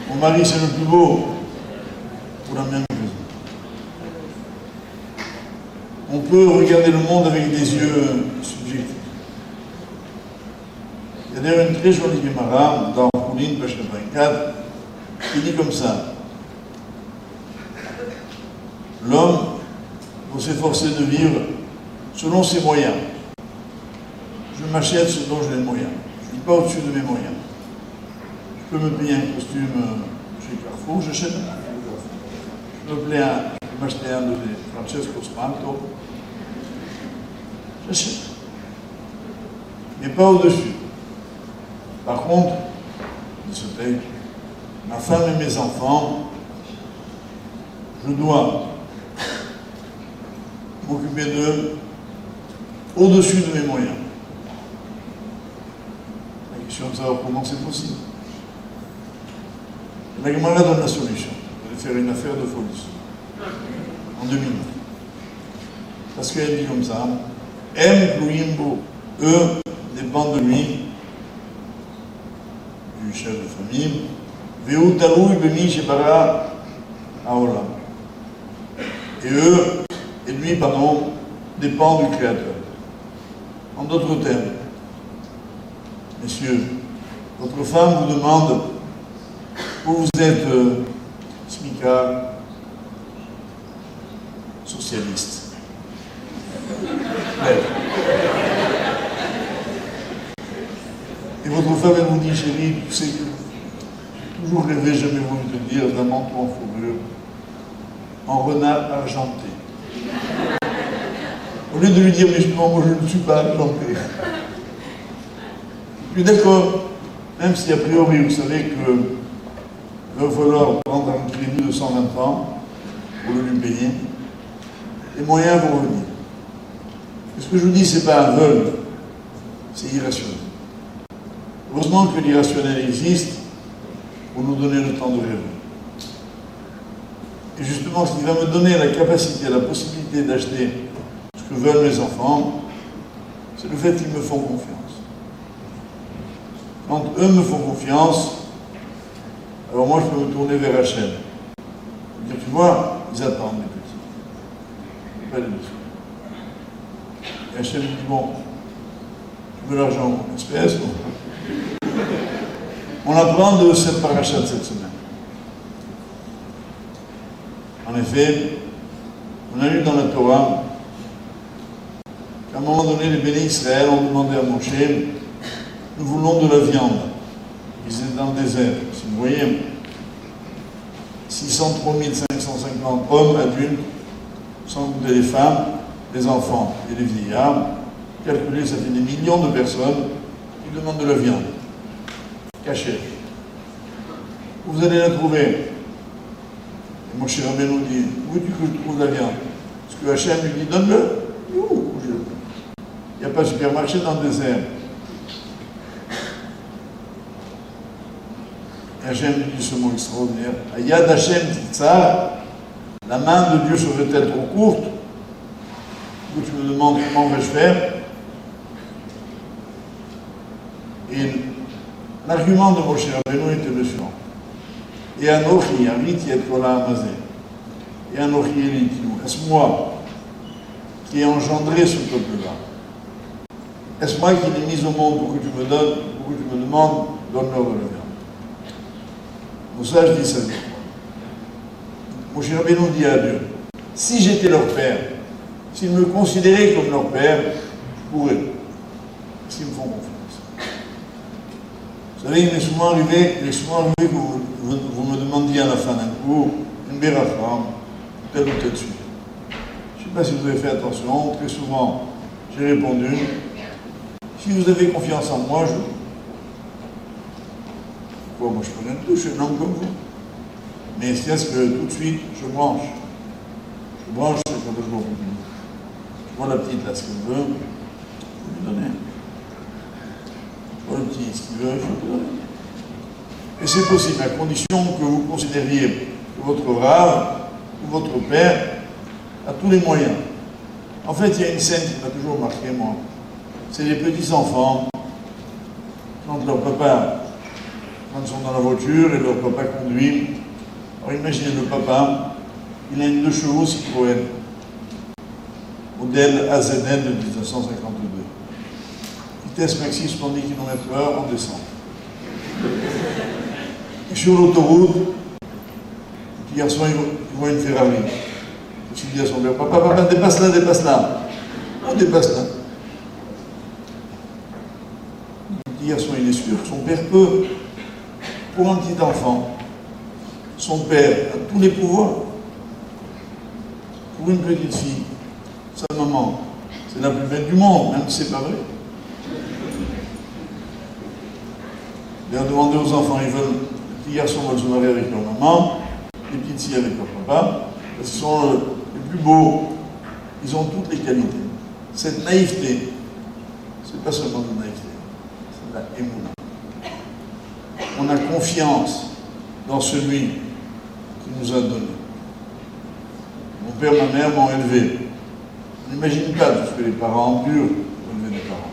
Mon mari, c'est le plus beau, pour la même raison. On peut regarder le monde avec des yeux subjectifs. Il y a d'ailleurs une très jolie Gemara dans Koulin, page 84, qui dit comme ça. L'homme doit s'efforcer de vivre selon ses moyens. Je m'achète ce dont j'ai les moyens. Je ne vis pas au-dessus de mes moyens. Je peux me payer un costume chez Carrefour, j'achète un costume. Je peux m'acheter un de Francesco Spanto. J'achète. Mais pas au-dessus. Par contre, il se paye. Ma femme et mes enfants, je dois m'occuper d'eux au-dessus de mes moyens. La question de savoir comment c'est possible. La Gemara donne la solution. Elle va faire une affaire de folie en 2 minutes. Parce qu'elle dit comme ça, M. Kluimbo, eux, dépendent de lui, du chef de famille. Veu Talou Bemi Shebara Aola. Et eux, et lui, pardon, dépend du Créateur. En d'autres termes, messieurs, votre femme vous demande où vous êtes smicard, socialiste. Bref. Et votre femme, elle vous dit, chérie, tu sais que j'ai toujours rêvé, jamais voulu te dire, d'un manteau en fourrure, en renard argenté. Au lieu de lui dire, mais justement, moi je ne suis pas argenté. Je suis d'accord, même si a priori vous savez qu'il va falloir prendre un crédit de 120 ans pour le lui payer, les moyens vont venir. Et ce que je vous dis, ce n'est pas un vol, c'est irrationnel. Heureusement que l'irrationnel existe pour nous donner le temps de rêver. Et justement, ce qui va me donner la capacité, la possibilité d'acheter ce que veulent mes enfants, c'est le fait qu'ils me font confiance. Quand eux me font confiance, alors moi je peux me tourner vers Hachem. Je veux dire, tu vois, ils attendent les petits. Pas les dessous. Et Hachem me dit, bon, tu veux l'argent en espèces? On apprend de cette paracha de cette semaine. En effet, on a lu dans la Torah qu'à un moment donné, les bénis Israël ont demandé à Moshe, nous voulons de la viande. Ils étaient dans le désert. Si vous voyez, 603 550 hommes adultes, sans compter les femmes, les enfants et les vieillards. Calculez, ça fait des millions de personnes qui demandent de la viande. Cachée. Vous allez la trouver. Et Moshe Rabbeinu nous dit, où est-ce que je trouve la viande? Parce que Hachem lui dit, donne-le. Il n'y a pas de supermarché dans le désert. Et Hachem lui dit ce mot extraordinaire. Yad Hachem Titzar, la main de Dieu serait-elle trop courte? Du coup, tu me demandes comment vais-je faire? Et l'argument de Moshe Rabbeinu était le suivant. Et Anochi, Arit Yet Kola Amazé. Et Anochi Elitiou. Est-ce moi qui ai engendré ce peuple-là? Est-ce moi qui l'ai mis au monde pour que tu me donnes, pour que tu me demandes, donne-leur de la viande? Pour ça, je dis ça. Moshe Rabbeinu dit à Dieu, si j'étais leur père, s'ils me considéraient comme leur père, je pourrais. S'ils me font confiance. Vous savez, il m'est souvent arrivé que vous me demandiez à la fin d'un cours une béracha, telle ou telle suite. Je ne sais pas si vous avez fait attention, très souvent j'ai répondu, si vous avez confiance en moi, moi je peux rien de tout, je suis un homme comme vous. Mais c'est ce que tout de suite, je branche. Je branche, c'est quand je vois la petite là, ce qu'elle veut, je vais lui donner. Je vois le petit, ce qu'il veut, je vais lui donner. Et c'est possible, à condition que vous considériez que votre rave ou votre père a tous les moyens. En fait, il y a une scène qui m'a toujours marqué, moi. C'est les petits-enfants, quand leur papa, quand ils sont dans la voiture et leur papa conduit. Alors imaginez le papa, il a une 2 chevaux Citroën, modèle AZN de 1952. Vitesse maxi 70 km/h en descente. Et sur l'autoroute, le petit garçon, il voit une Ferrari. Il dit à son père, papa, dépasse là, dépasse là. On dépasse là. Le petit garçon, il est sûr que son père peut. Pour un petit enfant, son père a tous les pouvoirs. Pour une petite fille, sa maman, c'est la plus belle du monde, même si c'est pas vrai. Il a demandé aux enfants, les petits garçons veulent se marier avec leur maman, les petites filles avec leur papa, parce qu'ils sont les plus beaux, ils ont toutes les qualités. Cette naïveté, c'est pas seulement de la naïveté, c'est de la émouna. On a confiance dans celui qui nous a donné. Mon père et ma mère m'ont élevé On n'imagine pas tout ce que les parents endurent pour élever des parents,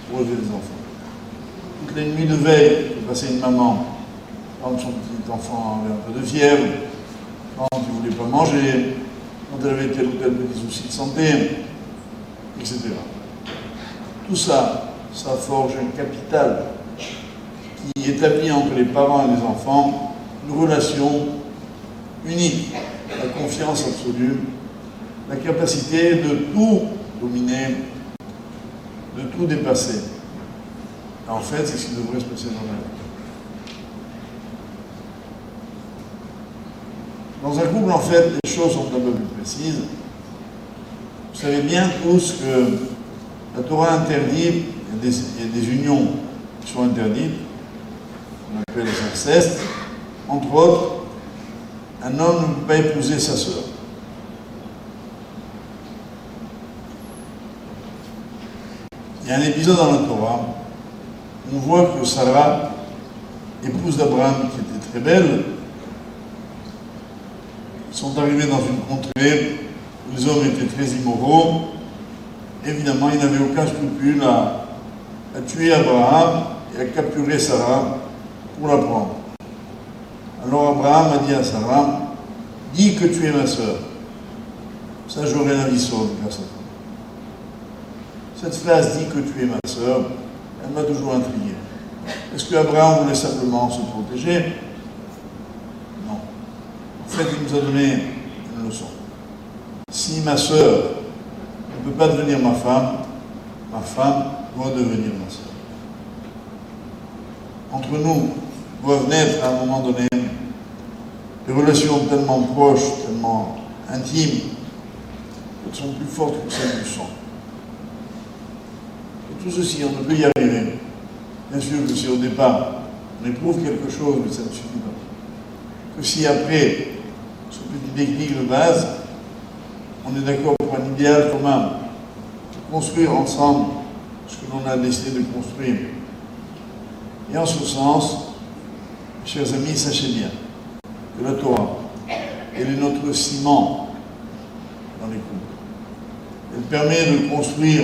pour élever des enfants. Toutes les nuits de veille que passait une maman, quand son petit enfant avait un peu de fièvre, quand il ne voulait pas manger, quand elle avait tel ou tel petit souci de santé, etc. Tout ça, ça forge un capital qui établit entre les parents et les enfants une relation unique, la confiance absolue, la capacité de tout dominer, de tout dépasser. En fait, c'est ce qui devrait se passer dans la vie. Dans un couple, en fait, les choses sont un peu plus précises. Vous savez bien tous que la Torah interdit, il y a des unions qui sont interdites, qu'on appelle les incestes. Entre autres, un homme ne peut pas épouser sa sœur. Il y a un épisode dans la Torah où on voit que Sarah, épouse d'Abraham, qui était très belle, sont arrivés dans une contrée où les hommes étaient très immoraux. Évidemment, ils n'avaient aucun scrupule à tuer Abraham et à capturer Sarah pour la prendre. Alors Abraham a dit à Sarah, « Dis que tu es ma sœur. Ça, j'aurai la vie sauve grâce à toi. » Cette phrase « Dis que tu es ma sœur », elle m'a toujours intrigué. Est-ce que Abraham voulait simplement se protéger? Non. En fait, il nous a donné une leçon. Si ma sœur ne peut pas devenir ma femme doit devenir ma sœur. Entre nous doivent naître à un moment donné des relations tellement proches, tellement intimes, qu'elles sont plus fortes que celles du sang. Et tout ceci, on ne peut y arriver. Bien sûr que si au départ on éprouve quelque chose, mais ça ne suffit pas. Que si après ce petit déclic de base, on est d'accord pour un idéal commun, de construire ensemble ce que l'on a décidé de construire. Et en ce sens, chers amis, sachez bien que la Torah, elle est notre ciment dans les couples. Elle permet de construire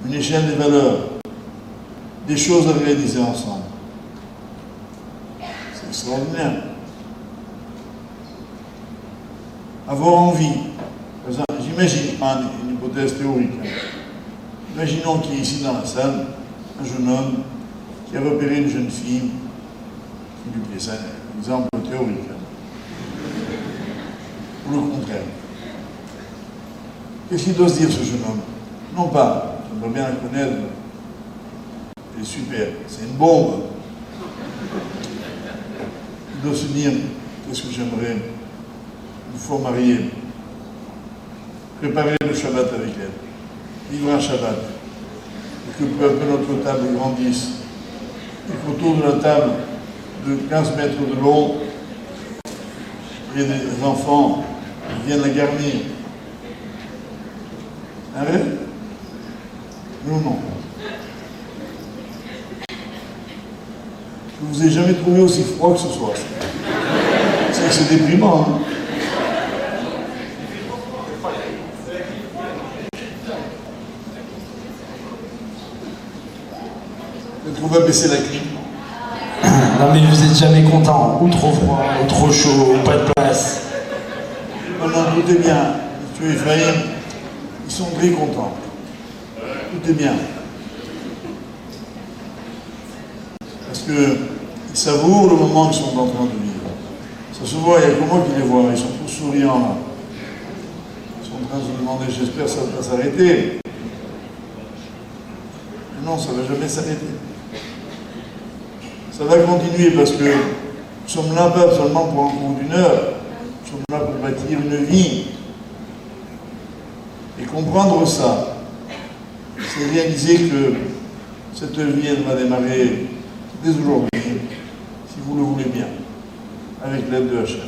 une échelle des valeurs, des choses à réaliser ensemble. C'est extraordinaire. Avoir envie, par exemple, j'imagine, une hypothèse théorique, imaginons qu'il y ait ici dans la salle un jeune homme qui a repéré une jeune fille qui lui plaît. C'est un exemple théorique. Ou le contraire. Qu'est-ce qu'il doit se dire, ce jeune homme? Non pas, j'aimerais bien la connaître, elle est super, c'est une bombe. Il doit se dire, qu'est-ce que j'aimerais, une fois marié, préparer le Shabbat avec elle, vivre un Shabbat, et que peu à peu notre table grandisse, et qu'autour de la table de 15 mètres de long, il y a des enfants qui viennent la garnir. Ah oui? Non, non. Je ne vous ai jamais trouvé aussi froid que ce soir. C'est déprimant, hein? On va baisser la clim. Non mais vous êtes jamais content, ou trop froid, ou trop chaud, ou pas de place. Non, non, tout est bien. Monsieur Ephraïm, ils sont très contents. Tout est bien. Parce qu'ils savourent le moment qu'ils sont en train de vivre. Ça se voit, il n'y a que moi qui les vois, ils sont tous souriants là. Ils sont en train de se demander, j'espère que ça ne va pas s'arrêter. Mais non, ça ne va jamais s'arrêter. Ça va continuer parce que nous sommes là pas seulement pour un cours d'une heure, nous sommes là pour bâtir une vie. Et comprendre ça, c'est réaliser que cette vie, elle va démarrer dès aujourd'hui, si vous le voulez bien, avec l'aide de Hachem.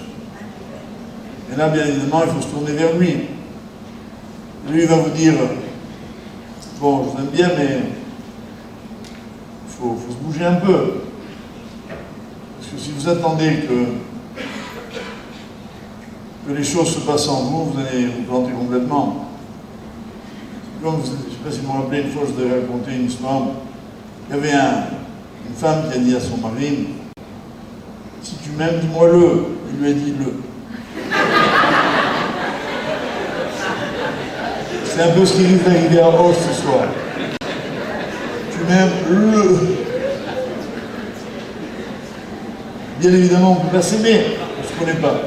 Et là, bien évidemment, il faut se tourner vers lui. Lui, il va vous dire, bon, je vous aime bien, mais il faut se bouger un peu. Parce que si vous attendez que que les choses se passent en vous, vous allez vous planter complètement. Comme je ne sais pas si vous me rappelez, une fois je vous avais raconté une histoire. Il y avait une femme qui a dit à son mari, si tu m'aimes, dis-moi-le. Il lui a dit le. C'est un peu ce qui risque d'arriver à Roche ce soir. Tu m'aimes, le. Bien évidemment, on ne peut pas s'aimer, on ne se connaît pas.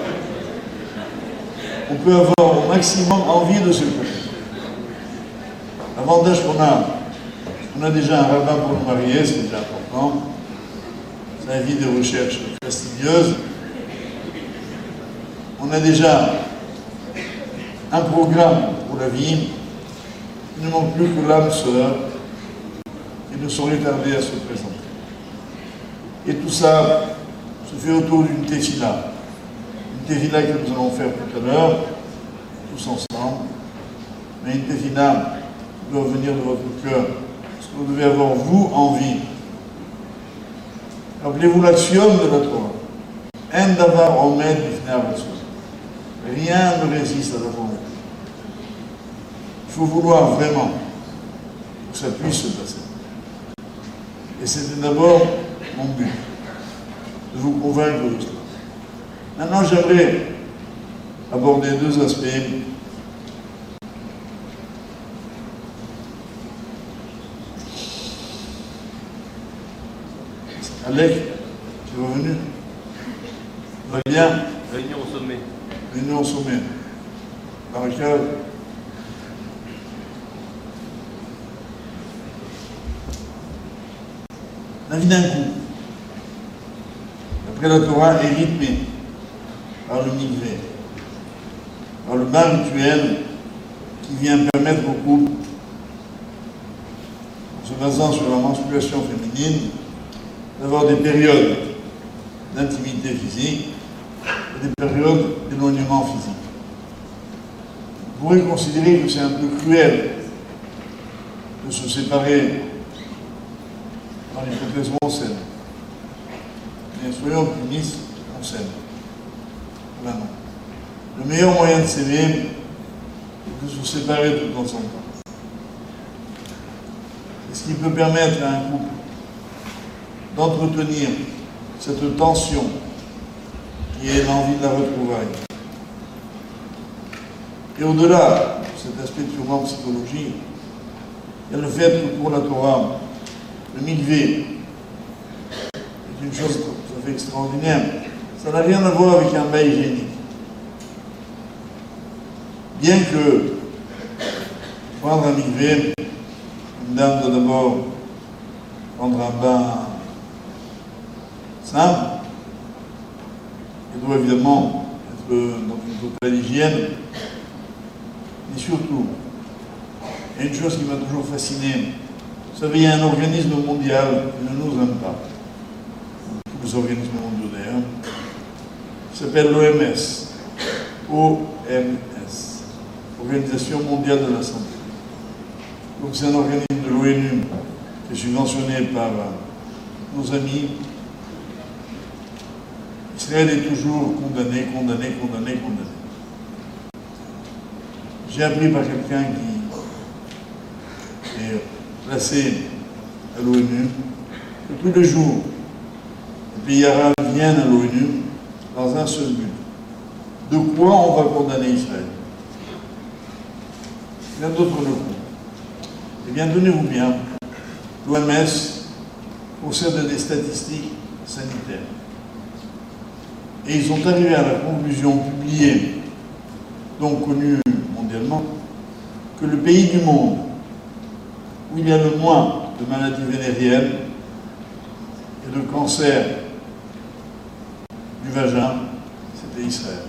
On peut avoir au maximum envie de se connaître. L'avantage qu'on a déjà un rabbin pour nous marier, c'est déjà important. Ça évite des recherches fastidieuses. On a déjà un programme pour la vie. Il ne manque plus que l'âme sœur qui ne saurait tarder à se présenter. Et tout ça se fait autour d'une tefila. Une tefila que nous allons faire tout à l'heure, tous ensemble. Mais une tefila qui doit venir de votre cœur. Parce que vous devez avoir, vous, envie. Rappelez-vous l'axiome de la Torah. En davar omed bifnei haratzon. Rien ne résiste à la volonté. Il faut vouloir vraiment que ça puisse se passer. Et c'était d'abord mon but, de vous convaincre de cela. Maintenant, j'aimerais aborder deux aspects. Alec, tu es revenu? Va bien? Réunion au sommet. Réunion au sommet. Baraka. La vie d'un coup, après la Torah, est rythmée par le mikvé, par le bain rituel qui vient permettre au couple, en se basant sur la menstruation féminine, d'avoir des périodes d'intimité physique et des périodes d'éloignement physique. On pourrait considérer que c'est un peu cruel de se séparer dans l'hypothèse où on s'aime. Mais soyons optimistes, on s'aime. Vraiment. Le meilleur moyen de s'aimer, c'est de se séparer de temps en temps. Et ce qui peut permettre à un couple d'entretenir cette tension qui est l'envie de la retrouvaille. Et au-delà de cet aspect purement psychologique, il y a le fait que pour la Torah, le mikvé est une chose tout à fait extraordinaire. Ça n'a rien à voir avec un bain hygiénique. Bien que prendre un mikvé, une dame doit d'abord prendre un bain simple, elle doit évidemment être dans une totale hygiène, mais surtout, il y a une chose qui m'a toujours fasciné. Vous savez, il y a un organisme mondial qui ne nous aime pas, tous les organismes mondiaux d'ailleurs, qui s'appelle l'OMS, OMS, Organisation mondiale de la santé. Donc c'est un organisme de l'ONU qui est subventionné par nos amis. Israël est toujours condamné. J'ai appris par quelqu'un qui est placé à l'ONU que tous les jours, les pays arabes viennent à l'ONU dans un seul but. De quoi on va condamner Israël? Bien d'autres le font. Eh bien, tenez-vous bien, l'OMS possède des statistiques sanitaires. Et ils sont arrivés à la conclusion publiée, donc connue mondialement, que le pays du monde où il y a le moins de maladies vénériennes et de cancer du vagin, c'était Israël.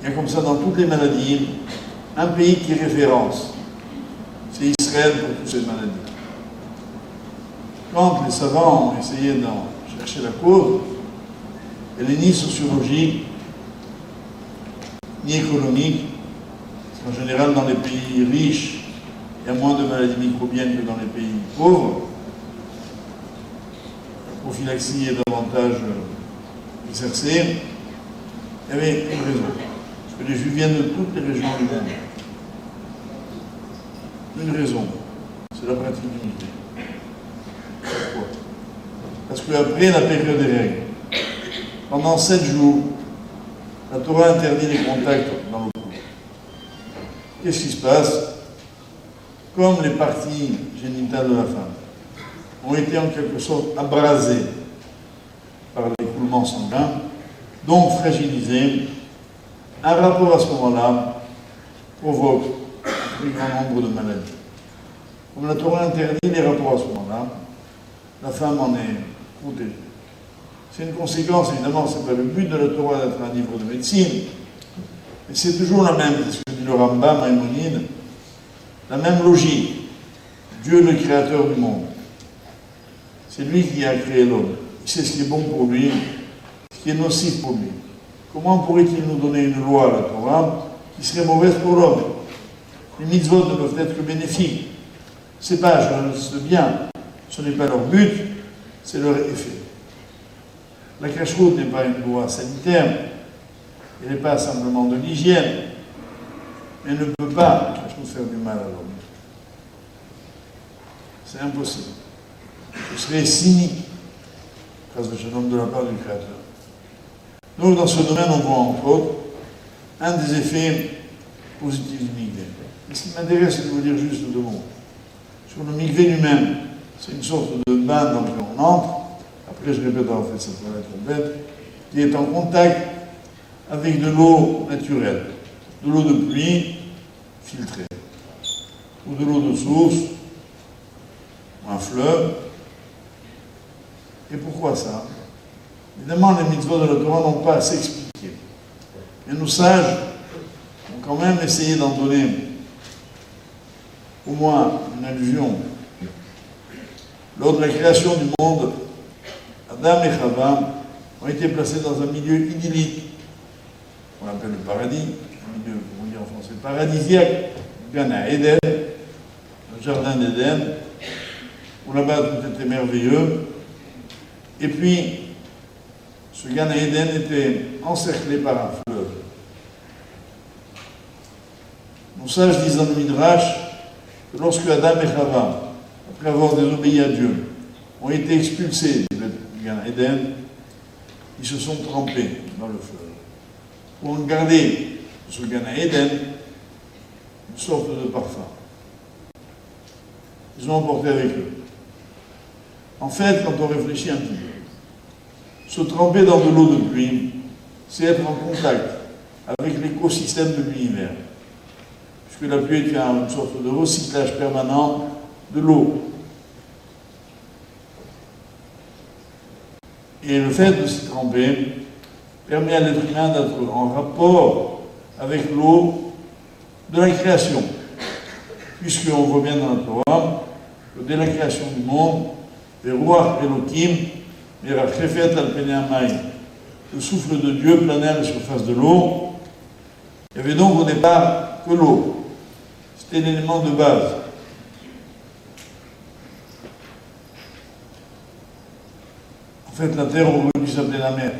Il y a comme ça dans toutes les maladies, un pays qui référence. C'est Israël pour toutes ces maladies. Quand les savants ont essayé d'en chercher la cause, elle n'est ni sociologique, ni économique, parce qu'en général, dans les pays riches, il y a moins de maladies microbiennes que dans les pays pauvres. La prophylaxie est davantage exercer, il y avait une raison. Parce que les Juifs viennent de toutes les régions du monde. Une raison, c'est la pratique du mikvé. Pourquoi? Parce qu'après la période des règles, pendant 7 jours, la Torah interdit les contacts dans le couple. Qu'est-ce qui se passe? Comme les parties génitales de la femme ont été en quelque sorte abrasées par l'écoulement sanguin, donc fragilisées, un rapport à ce moment-là provoque un plus grand nombre de maladies. Comme la Torah interdit les rapports à ce moment-là, la femme en est protégée. C'est une conséquence, évidemment, ce n'est pas le but de la Torah d'être un livre de médecine, mais c'est toujours la même, c'est ce que dit le Rambam, Maïmonide, la même logique. Dieu, le créateur du monde, c'est lui qui a créé l'homme. Il sait ce qui est bon pour lui, ce qui est nocif pour lui. Comment pourrait-il nous donner une loi, la Torah, qui serait mauvaise pour l'homme? Les mitzvot ne peuvent être que bénéfiques. C'est pas, je le bien, ce n'est pas leur but, c'est leur effet. La cacheroute n'est pas une loi sanitaire, elle n'est pas simplement de l'hygiène, mais elle ne peut pas, la cacheroute, faire du mal à l'homme. C'est impossible. Ce serait cynique, grâce à ce homme de la part du Créateur. Donc, dans ce domaine, on voit entre autres un des effets positifs du mikvé. Et ce qui m'intéresse, c'est de vous dire juste 2 mots. Sur le mikvé lui-même, c'est une sorte de bain dans lequel on entre. Après, je répète, en fait, ça peut être complète, qui est en contact avec de l'eau naturelle, de l'eau de pluie filtrée, ou de l'eau de source, ou un fleuve. Et pourquoi ça? Évidemment, les mitzvot de la Torah n'ont pas à s'expliquer. Mais nos sages ont quand même essayé d'en donner au moins une allusion. Lors de la création du monde, Adam et Chava ont été placés dans un milieu idyllique, qu'on appelle le paradis, un milieu, comment dire en français, paradisiaque, Gan Eden, le jardin d'Éden, où là-bas tout était merveilleux. Et puis, ce Gan Eden était encerclé par un fleuve. Nos sages disent dans le Midrash que lorsque Adam et Chava, après avoir désobéi à Dieu, ont été expulsés du Gan Eden, ils se sont trempés dans le fleuve. Pour en garder ce Gan Eden une sorte de parfum. Ils ont emporté avec eux. En fait, quand on réfléchit un petit peu, se tremper dans de l'eau de pluie, c'est être en contact avec l'écosystème de l'univers. Puisque la pluie est une sorte de recyclage permanent de l'eau. Et le fait de s'y tremper permet à l'être humain d'être en rapport avec l'eau de la création. Puisqu'on voit bien dans la Torah que dès la création du monde, les rois Elohim, le souffle de Dieu planait à la surface de l'eau. Il y avait donc au départ que l'eau. C'était l'élément de base. En fait, la terre aurait dû s'appeler la mer.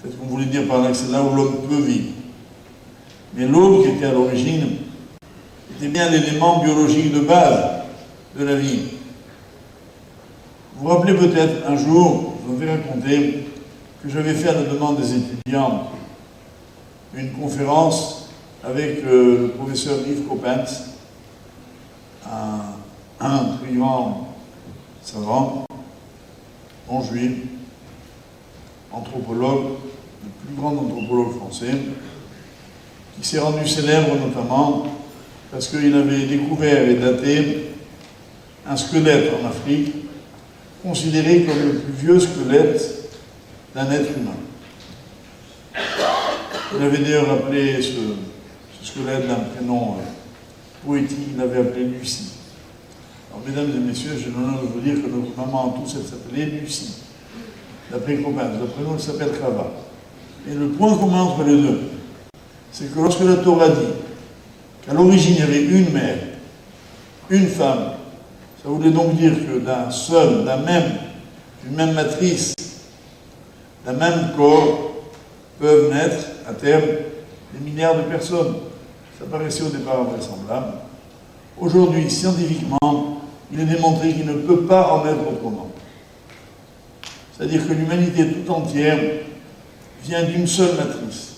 Peut-être qu'on voulait dire par là que c'est là où l'homme peut vivre. Mais l'eau, qui était à l'origine, était bien l'élément biologique de base de la vie. Vous vous rappelez peut-être un jour, je vous ai raconté que j'avais fait à la demande des étudiants une conférence avec le professeur Yves Coppens, un très grand savant, bon juif, anthropologue, le plus grand anthropologue français, qui s'est rendu célèbre notamment parce qu'il avait découvert et daté un squelette en Afrique, considéré comme le plus vieux squelette d'un être humain. Il avait d'ailleurs appelé ce squelette d'un prénom poétique, il l'avait appelé Lucie. Alors, mesdames et messieurs, j'ai l'honneur de vous dire que notre maman tous, elle s'appelait Lucie, d'après Coppens. D'après nous, elle s'appelle Chava. Et le point commun entre les deux, c'est que lorsque la Torah dit qu'à l'origine il y avait une mère, une femme, ça voulait donc dire que d'un même d'une même matrice, d'un même corps, peuvent naître à terme des milliards de personnes. Ça paraissait au départ invraisemblable. Aujourd'hui, scientifiquement, il est démontré qu'il ne peut pas en être autrement. C'est-à-dire que l'humanité tout entière vient d'une seule matrice.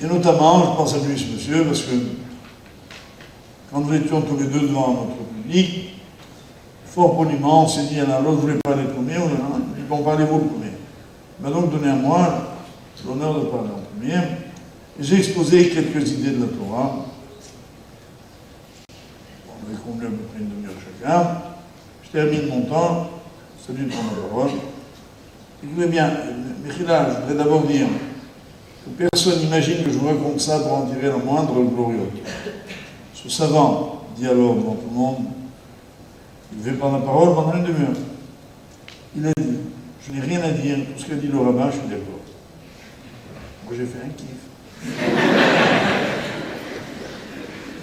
Et notamment, je pense à lui, ce monsieur, parce que quand nous étions tous les deux devant notre public, fort poliment, on s'est dit, alors l'autre voulait parler le premier, on a dit, bon, parlez-vous le premier. Il m'a donc donné à moi l'honneur de parler en premier. Et j'ai exposé quelques idées de la Torah. On avait comblé à peu près une demi-heure chacun. Je termine mon temps, celui de prendre la parole. Écoutez bien, Mechila, je voudrais d'abord dire que personne n'imagine que je vous raconte ça pour en tirer la moindre gloriote. Ce savant dit alors devant tout le monde, il devait prendre la parole pendant une demi-heure. Il a dit, je n'ai rien à dire, tout ce qu'a dit le rabbin, je suis d'accord. Moi j'ai fait un kiff.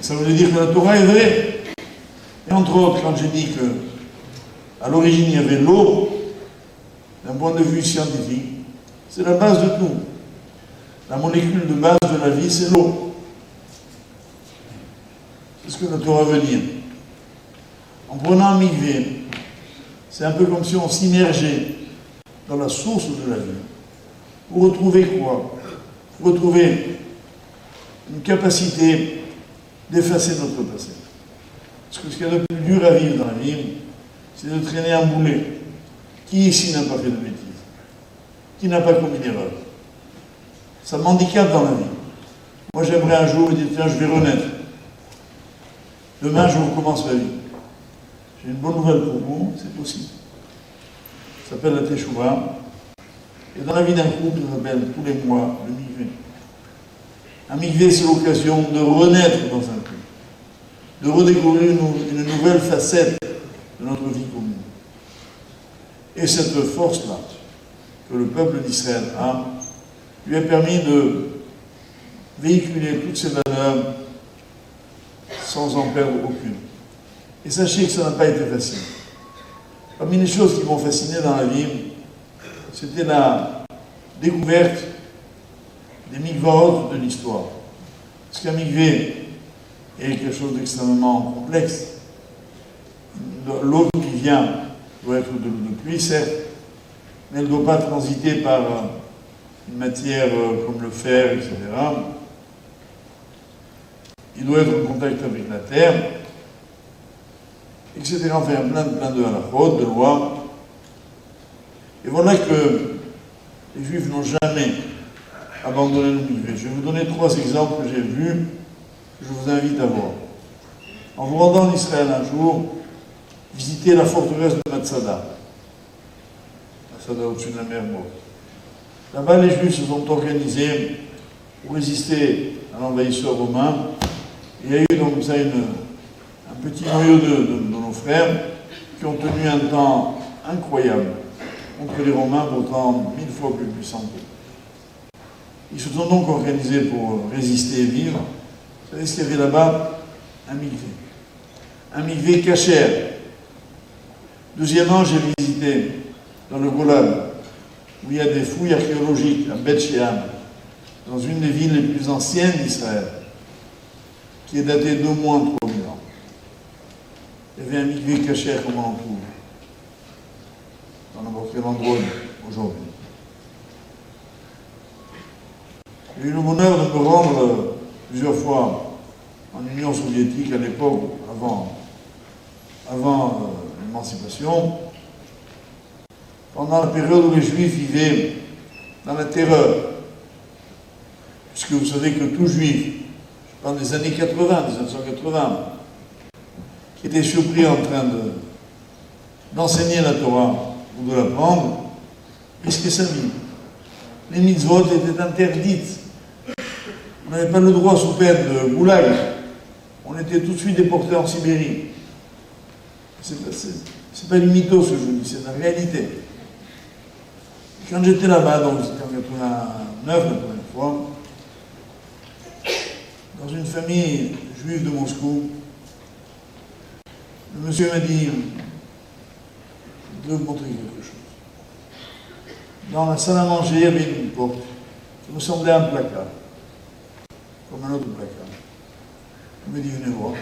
Ça voulait dire que la Torah est vraie. Et entre autres, quand j'ai dit que à l'origine il y avait l'eau, d'un point de vue scientifique, c'est la base de tout. La molécule de base de la vie, c'est l'eau. C'est ce que la Torah veut dire. En prenant un mikvé, c'est un peu comme si on s'immergeait dans la source de la vie. Pour retrouver quoi? Pour retrouver une capacité d'effacer notre passé. Parce que ce qu'il y a de plus dur à vivre dans la vie, c'est de traîner un boulet. Qui ici n'a pas fait de bêtises? Qui n'a pas commis d'erreur? Ça m'handicape dans la vie. Moi, j'aimerais un jour me dire, tiens, je vais renaître. Demain, je recommence ma vie. J'ai une bonne nouvelle pour vous, c'est possible. Ça s'appelle la Teshuvah. Et dans la vie d'un couple, on appelle tous les mois le mikvé. Un mikvé, c'est l'occasion de renaître dans un couple, de redécouvrir une nouvelle facette de notre vie commune. Et cette force-là, que le peuple d'Israël a, lui a permis de véhiculer toutes ses valeurs sans en perdre aucune. Et sachez que ça n'a pas été facile. Parmi les choses qui m'ont fasciné dans la vie, c'était la découverte des mikvaot de l'histoire. Parce qu'un mikvé est quelque chose d'extrêmement complexe. L'eau qui vient doit être de l'eau de pluie, certes, mais elle ne doit pas transiter par une matière comme le fer, etc. Il doit être en contact avec la terre, etc. Enfin, plein de halachot, de lois. Et voilà que les Juifs n'ont jamais abandonné le mikvé. Je vais vous donner 3 exemples que j'ai vus, que je vous invite à voir. En vous rendant en Israël un jour, visitez la forteresse de Matsada. Matsada au-dessus de la mer Morte. Là-bas, les Juifs se sont organisés pour résister à l'envahisseur romain. Il y a eu donc ça un petit noyau de nos frères qui ont tenu un temps incroyable contre les Romains, pourtant 1000 fois plus puissants qu'eux. Ils se sont donc organisés pour résister et vivre. Vous savez ce qu'il y avait là-bas? Un mikvé. Un mikvé cachère. Deuxièmement, j'ai visité dans le Golan, où il y a des fouilles archéologiques, à Beth Shean, dans une des villes les plus anciennes d'Israël, qui est datée d'au moins 3000 ans. Il y avait un mikvé cachère comme on en trouve dans n'importe quel endroit aujourd'hui. J'ai eu le bonheur de me rendre plusieurs fois en Union soviétique à l'époque, avant l'émancipation, pendant la période où les Juifs vivaient dans la terreur. Puisque vous savez que tout Juif, je parle des années 80, 1980, qui était surpris en train d'enseigner la Torah ou de l'apprendre, risquait sa vie. Les mitzvot étaient interdites. On n'avait pas le droit sous peine de goulag. On était tout de suite déportés en Sibérie. C'est pas du mythos ce que je vous dis, c'est la réalité. Quand j'étais là-bas, donc c'était en 89, la première fois, dans une famille juive de Moscou, le monsieur m'a dit, Je vais vous montrer quelque chose. Dans la salle à manger, il y avait une porte qui ressemblait à un placard, comme un autre placard. Il me dit, venez voir.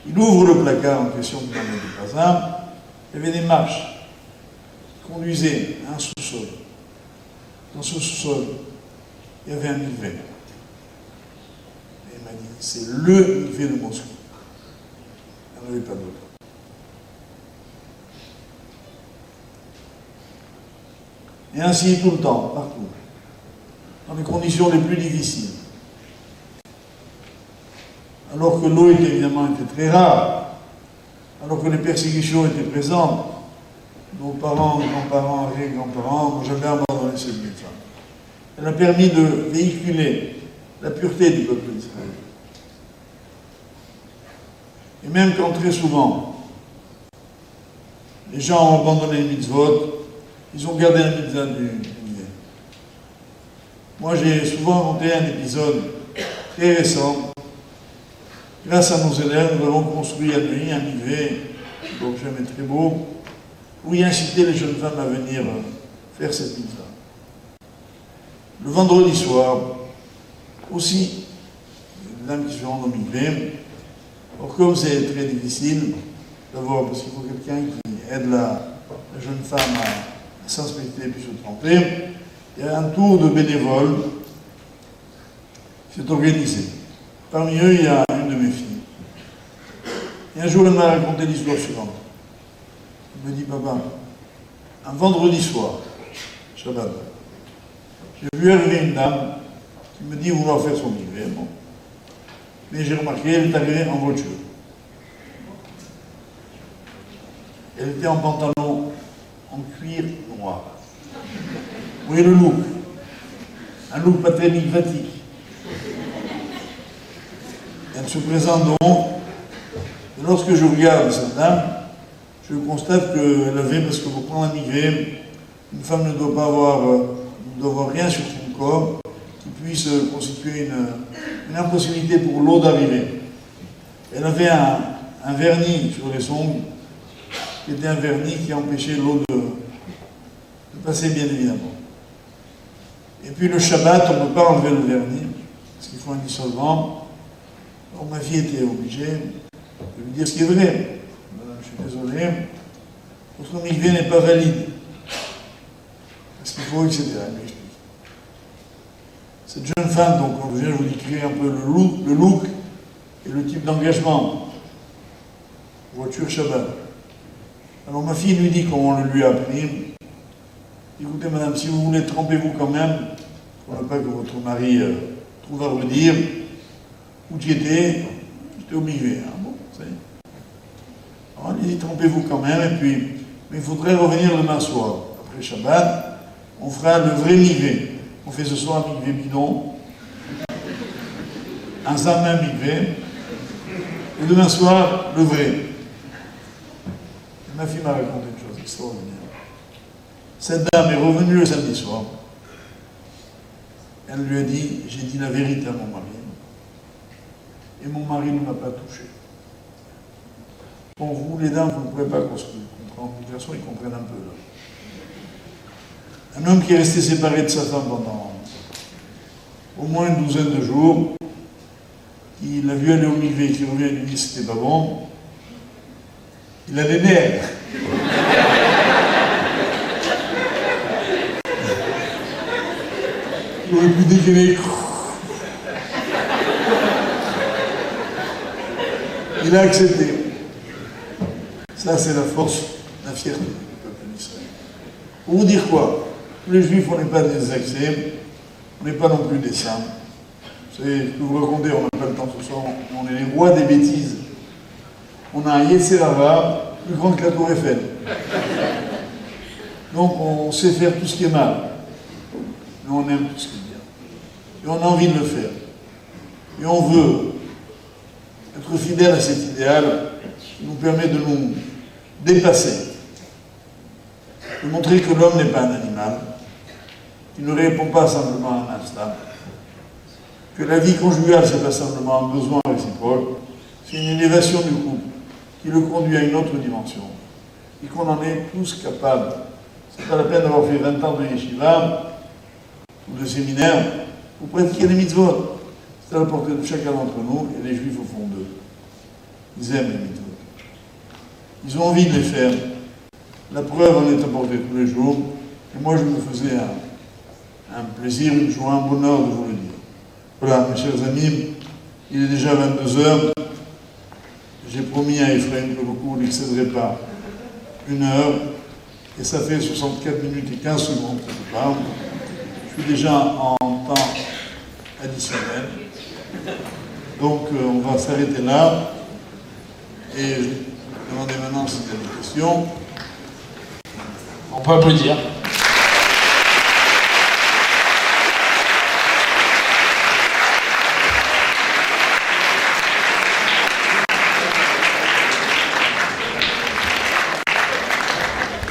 Il ouvre le placard en question qui n'en était pas un. Il y avait des marches qui conduisaient à un sous-sol. Dans ce sous-sol, il y avait un Mikvé. Et il m'a dit, c'est le Mikvé de Moscou. Il n'y en avait pas d'autre. Et ainsi tout le temps, partout, dans les conditions les plus difficiles. Alors que l'eau évidemment était très rare, alors que les persécutions étaient présentes, nos parents, grands-parents, arrière-grands-parents n'ont jamais abandonné cette lutte. Elle a permis de véhiculer la pureté du peuple d'Israël. Et même quand très souvent, les gens ont abandonné les mitzvot, ils ont gardé la mitzvah du Mikvé. Moi, j'ai souvent raconté un épisode très récent. Grâce à nos élèves, nous avons construit à Neuilly un Mikvé, donc jamais très beau, où y inciter les jeunes femmes à venir faire cette mitzvah. Le vendredi soir, aussi, les dames qui se rendent au Mikvé. Or, comme c'est très difficile, d'abord parce qu'il faut quelqu'un qui aide la jeune femme à s'inspecter puis se tremper, il y a un tour de bénévoles qui s'est organisé. Parmi eux, il y a une de mes filles. Et un jour, elle m'a raconté l'histoire suivante. Elle me dit, papa, un vendredi soir, Shabbat, j'ai vu arriver une dame qui me dit vouloir faire son Mikvé. Bon. Mais j'ai remarqué, elle est arrivée en voiture. Elle était en pantalon en cuir noir. Vous voyez le look. Un look pas très mikvatique. Elle se présente donc. Et lorsque je regarde cette dame, je constate qu'elle avait, parce que pour prendre un Mikvé, une femme ne doit avoir rien sur son corps qui puisse constituer une impossibilité pour l'eau d'arriver. Elle avait un vernis sur les ongles, qui était un vernis qui empêchait l'eau de passer, bien évidemment. Et puis le Shabbat, on ne peut pas enlever le vernis, parce qu'il faut un dissolvant. Donc ma fille était obligée de lui dire ce qui est vrai. Je suis désolé, votre Mikvé n'est pas valide. Parce qu'il faut, etc. Elle m'explique. Cette jeune femme, donc on vient, je vous décrire un peu le look et le type d'engagement. Voiture Shabbat. Alors ma fille lui dit, comme on le lui a appris, écoutez madame, si vous voulez, trempez-vous quand même, pour ne pas que votre mari trouve à redire, où tu étais, j'étais au Mikvé. Ah bon, ça y est. Alors allez-y, trempez-vous quand même, et puis, mais il faudrait revenir demain soir. Après Shabbat, on fera le vrai Mikvé. On fait ce soir un Mikvé bidon, un Zamin Mikvé, et demain soir, le vrai. Et ma fille m'a raconté une chose extraordinaire. Cette dame est revenue le samedi soir. Elle lui a dit, j'ai dit la vérité à mon mari. Et mon mari ne m'a pas touché. Bon, vous, les dames, vous ne pouvez pas comprendre. De toute façon, ils comprennent un peu, là. Un homme qui est resté séparé de sa femme pendant au moins une douzaine de jours, il l'a vu aller au Mikvé, qui revient et lui dit c'était pas bon, il a des nerfs. Il aurait pu dégainer. Il a accepté. Ça, c'est la force, la fierté du peuple d'Israël. Pour vous dire quoi? Les Juifs, on n'est pas des accès, on n'est pas non plus des saints. Vous savez, je peux vous raconter, on n'a pas le temps ce soir, on est les rois des bêtises. On a un Yetzer Hara plus grand que la Tour Eiffel. Donc on sait faire tout ce qui est mal. Mais on aime tout ce qui est bien. Et on a envie de le faire. Et on veut être fidèle à cet idéal qui nous permet de nous dépasser. De montrer que l'homme n'est pas un animal, qui ne répond pas simplement à un instinct, que la vie conjugale, ce n'est pas simplement un besoin réciproque, c'est une élévation du couple qui le conduit à une autre dimension. et qu'on en est tous capables. Ce n'est pas la peine d'avoir fait 20 ans de yeshiva ou de séminaire pour pratiquer les mitzvot. C'est à la portée de chacun d'entre nous et les juifs au fond d'eux. Ils aiment les mitzvot. Ils ont envie de les faire. La preuve en est apportée tous les jours. Et moi, je me faisais un plaisir, une joie, un bonheur de vous le dire. Voilà, mes chers amis, il est déjà 22 heures. J'ai promis à Ephraim que le cours n'excéderait pas 1 heure. Et ça fait 64 minutes et 15 secondes que je parle. Je suis déjà en temps additionnel. Donc, on va s'arrêter là. Et je vais demander maintenant s'il y a des questions. On peut applaudir.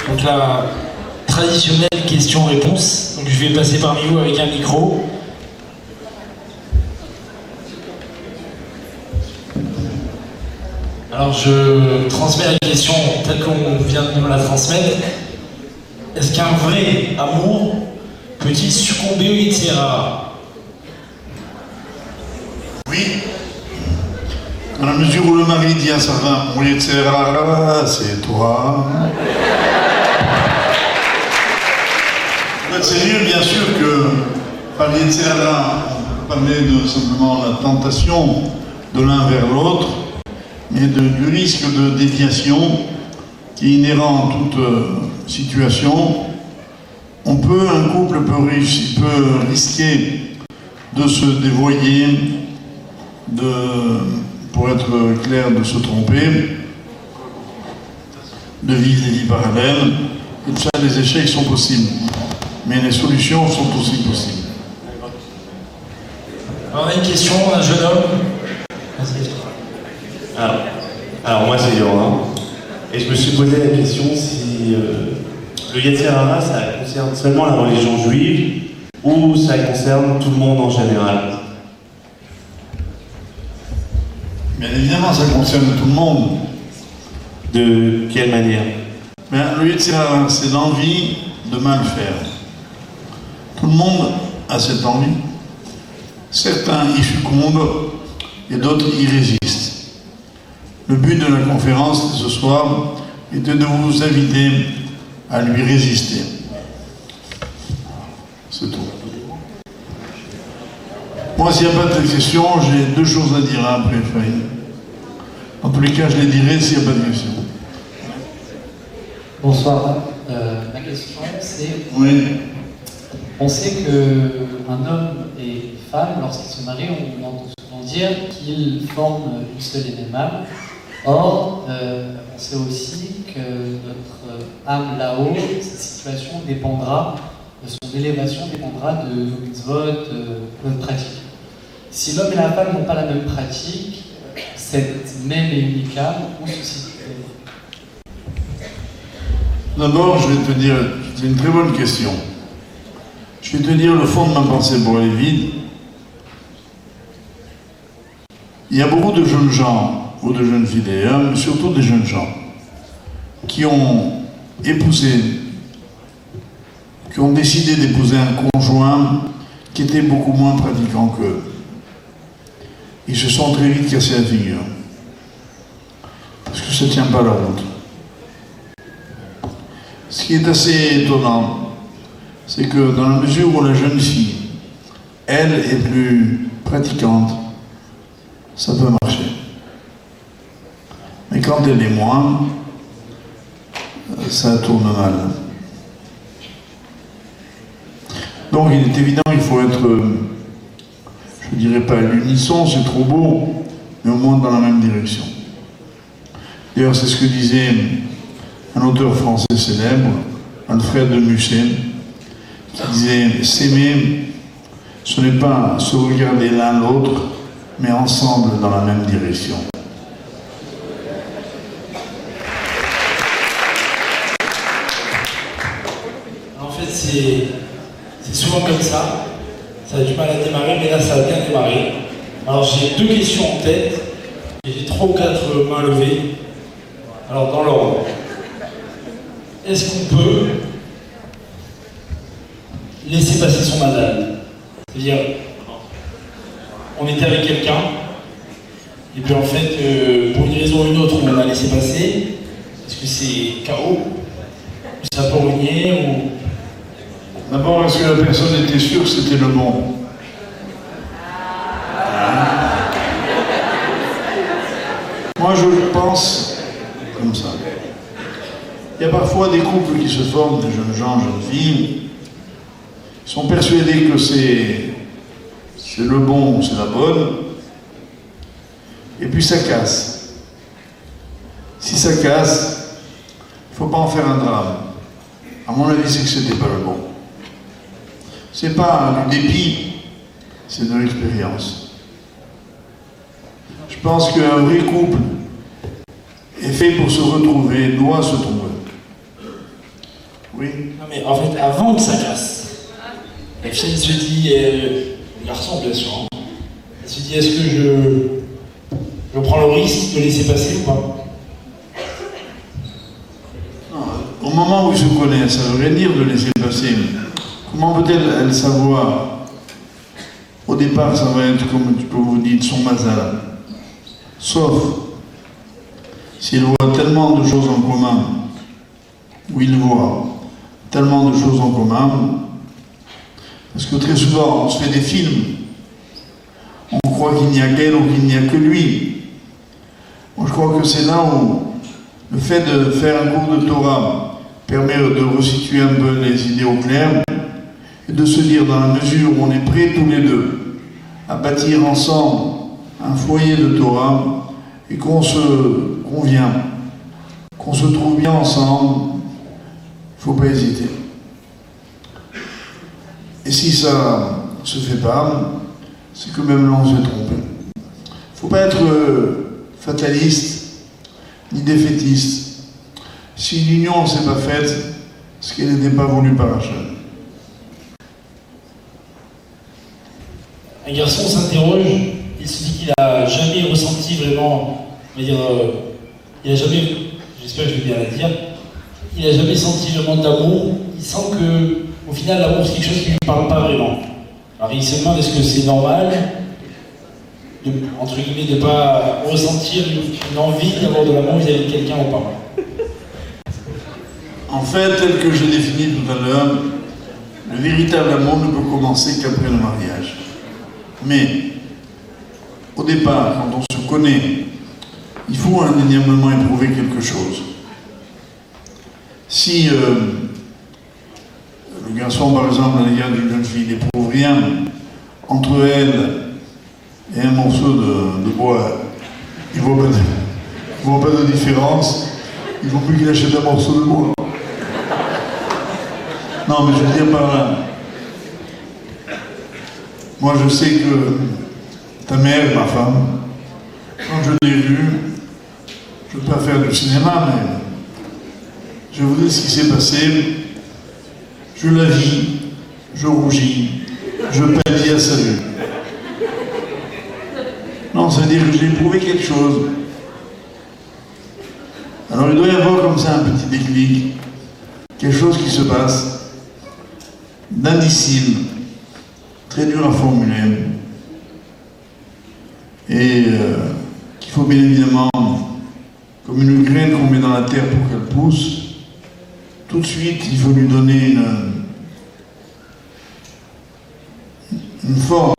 Donc la traditionnelle question-réponse. Donc je vais passer parmi vous avec un micro. Alors je transmets la question telle qu'on vient de me la transmettre. Est-ce qu'un vrai amour peut-il succomber au Yetzirah? Oui. Dans la mesure où le mari dit à sa femme, mon Yetzirah, c'est toi. En fait, c'est mieux, bien sûr, que par Yetzirah, on parlait de simplement la tentation de l'un vers l'autre, mais du risque de déviation qui est inhérent en toute situation. Un couple peut risquer de se dévoyer, pour être clair, de se tromper, de vivre des vies parallèles. Et tout ça, les échecs sont possibles. Mais les solutions sont aussi possibles. Alors, on a une question, un jeune homme. Alors moi c'est Yorin, et je me suis posé la question si le Yetzirah, ça concerne seulement la religion juive ou ça concerne tout le monde en général. Bien évidemment, ça concerne tout le monde. De quelle manière? Le Yetzirah, c'est l'envie de mal faire. Tout le monde a cette envie. Certains y succombent et d'autres y résistent. Le but de la conférence de ce soir était de vous inviter à lui résister. C'est tout. Moi, s'il n'y a pas de questions, j'ai 2 choses à dire après, Faye. En tous les cas, je les dirai s'il n'y a pas de questions. Bonsoir. Ma question, c'est... Oui. On sait qu'un homme et une femme, lorsqu'ils se marient, on entend souvent dire qu'ils forment une seule et même âme. Or, on sait aussi que notre âme là-haut, sa situation dépendra, de son élévation dépendra de nos mitzvot, de notre pratique. Si l'homme et la femme n'ont pas la même pratique, cette même et unique âme, où se situe? D'abord, je vais te dire, c'est une très bonne question. Je vais te dire le fond de ma pensée pour aller vite. Il y a beaucoup de jeunes gens, ou de jeunes filles d'ailleurs, mais surtout des jeunes gens, qui ont épousé, qui ont décidé d'épouser un conjoint qui était beaucoup moins pratiquant qu'eux. Ils se sont très vite cassés la figure. Parce que ça ne tient pas la route. Ce qui est assez étonnant, c'est que dans la mesure où la jeune fille, elle, est plus pratiquante, ça peut marcher. Mais quand elle est moins, ça tourne mal. Donc il est évident qu'il faut être, je ne dirais pas à l'unisson, c'est trop beau, mais au moins dans la même direction. D'ailleurs, c'est ce que disait un auteur français célèbre, Alfred de Musset, qui disait « S'aimer, ce n'est pas se regarder l'un l'autre, mais ensemble dans la même direction. » En fait, c'est souvent comme ça. Ça a du mal à démarrer, mais là, ça a bien démarré. Alors, j'ai 2 questions en tête, et j'ai 3 ou 4 mains levées. Alors, dans l'ordre. est-ce qu'on peut laisser passer son mazal? C'est-à-dire, on était avec quelqu'un, et puis en fait, pour une raison ou une autre, on a laissé passer. Est-ce que c'est chaos? Ça peut rogner ou... D'abord, est-ce que la personne était sûre que c'était le bon? Moi, je pense comme ça. Il y a parfois des couples qui se forment, des jeunes gens, jeunes filles, qui sont persuadés que c'est le bon ou c'est la bonne, et puis ça casse. Si ça casse, il ne faut pas en faire un drame. À mon avis, c'est que ce n'était pas le bon. C'est pas du dépit, c'est de l'expérience. Je pense qu'un vrai couple est fait pour se retrouver, doit se trouver. Oui. Non mais en fait, avant que ça casse, la fille se dit, le garçon bien sûr, hein, elle se dit est-ce que je prends le risque de laisser passer ou pas? Non, au moment où ils se connaissent, ça veut rien dire de laisser passer. Comment peut-elle savoir? Au départ, ça va être, comme vous dites, son mazal. Sauf s'il voit tellement de choses en commun, ou il voit tellement de choses en commun, parce que très souvent, on se fait des films, on croit qu'il n'y a qu'elle ou qu'il n'y a que lui. Moi, je crois que c'est là où le fait de faire un cours de Torah permet de resituer un peu les idées au clair, et de se dire, dans la mesure où on est prêts tous les deux à bâtir ensemble un foyer de Torah, et qu'on se convient, qu'on se trouve bien ensemble, il ne faut pas hésiter. Et si ça ne se fait pas, c'est que même là on s'est trompé. Il ne faut pas être fataliste, ni défaitiste. Si l'union ne s'est pas faite, c'est qu'elle n'était pas voulue par Hachem. Un garçon s'interroge, il se dit qu'il n'a jamais ressenti vraiment, on va dire, il n'a jamais, j'espère que je vais bien la dire, il n'a jamais senti vraiment d'amour, il sent que, au final, l'amour c'est quelque chose qui ne lui parle pas vraiment. Alors il se demande est-ce que c'est normal, entre guillemets, de ne pas ressentir une envie d'avoir de l'amour vis-à-vis de quelqu'un ou pas. En fait, tel que j'ai défini tout à l'heure, le véritable amour ne peut commencer qu'après le mariage. Mais, au départ, quand on se connaît, il faut indéniablement éprouver quelque chose. Si le garçon, par exemple, à l'égard d'une jeune fille, n'éprouve rien entre elle et un morceau de bois, il ne voit pas de différence, il vaut mieux qu'il achète un morceau de bois. Non, mais je veux dire par là, moi je sais que ta mère, ma femme, quand je l'ai vue, je ne veux pas faire du cinéma, mais je vous dis ce qui s'est passé. Je la vis, je rougis, je pâlis à sa vue. Non, ça veut dire que j'ai éprouvé quelque chose. Alors il doit y avoir comme ça un petit déclic, quelque chose qui se passe, d'indicible, très dur à formuler, et qu'il faut bien évidemment, comme une graine qu'on met dans la terre pour qu'elle pousse, tout de suite il faut lui donner une forme.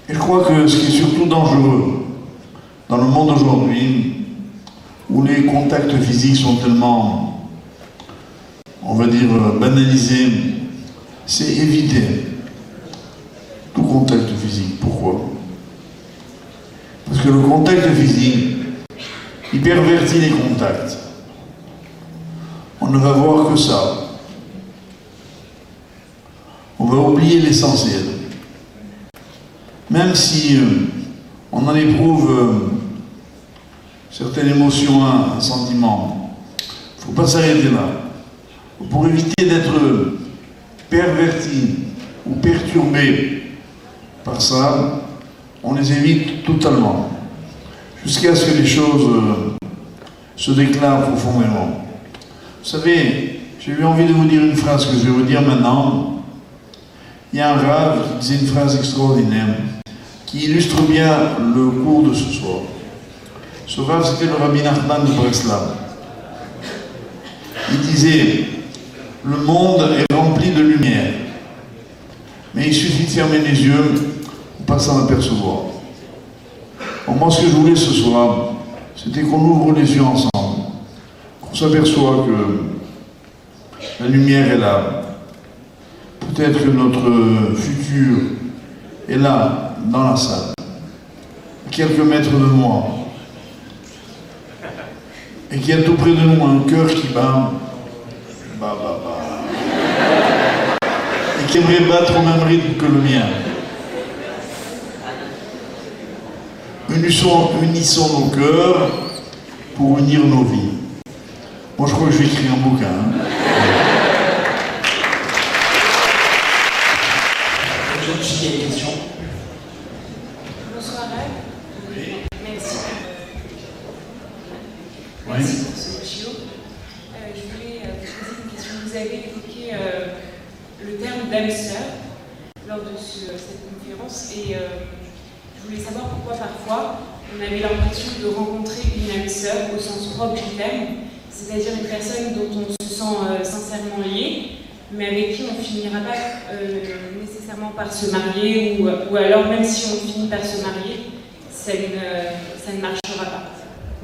Et je crois que ce qui est surtout dangereux dans le monde aujourd'hui, où les contacts physiques sont tellement, on va dire, banalisés, c'est éviter tout contact physique. Pourquoi? Parce que le contact physique, il pervertit les contacts. On ne va voir que ça. On va oublier l'essentiel. Même si on en éprouve certaines émotions, un sentiment, il ne faut pas s'arrêter là. Pour éviter d'être perverti ou perturbé par ça, on les évite totalement, jusqu'à ce que les choses se déclarent profondément. Vous savez, j'ai eu envie de vous dire une phrase que je vais vous dire maintenant. Il y a un rave qui disait une phrase extraordinaire qui illustre bien le cours de ce soir. Ce rave, c'était le rabbin Nachman de Breslav. Il disait, le monde est rempli de lumière, mais il suffit de fermer les yeux pour pas s'en apercevoir. Bon, moi, ce que je voulais ce soir, c'était qu'on ouvre les yeux ensemble, qu'on s'aperçoit que la lumière est là. Peut-être que notre futur est là, dans la salle, à quelques mètres de moi, et qu'il y a tout près de nous un cœur qui bat, et qui aimerait battre au même rythme que le mien. Unissons nos cœurs pour unir nos vies. Moi, je crois que je vais écrire un bouquin. J'ai une question. Bonsoir. Oui. Merci. Oui. Merci pour ce JO. Je voulais vous poser une question. Vous avez évoqué le terme d'âme-sœur lors de cette conférence et je voulais savoir pourquoi parfois on avait l'impression de rencontrer une âme-sœur au sens propre du terme, c'est-à-dire une personne dont on se sent sincèrement lié, mais avec qui on ne finira pas nécessairement par se marier, ou alors même si on finit par se marier, ça ne marchera pas.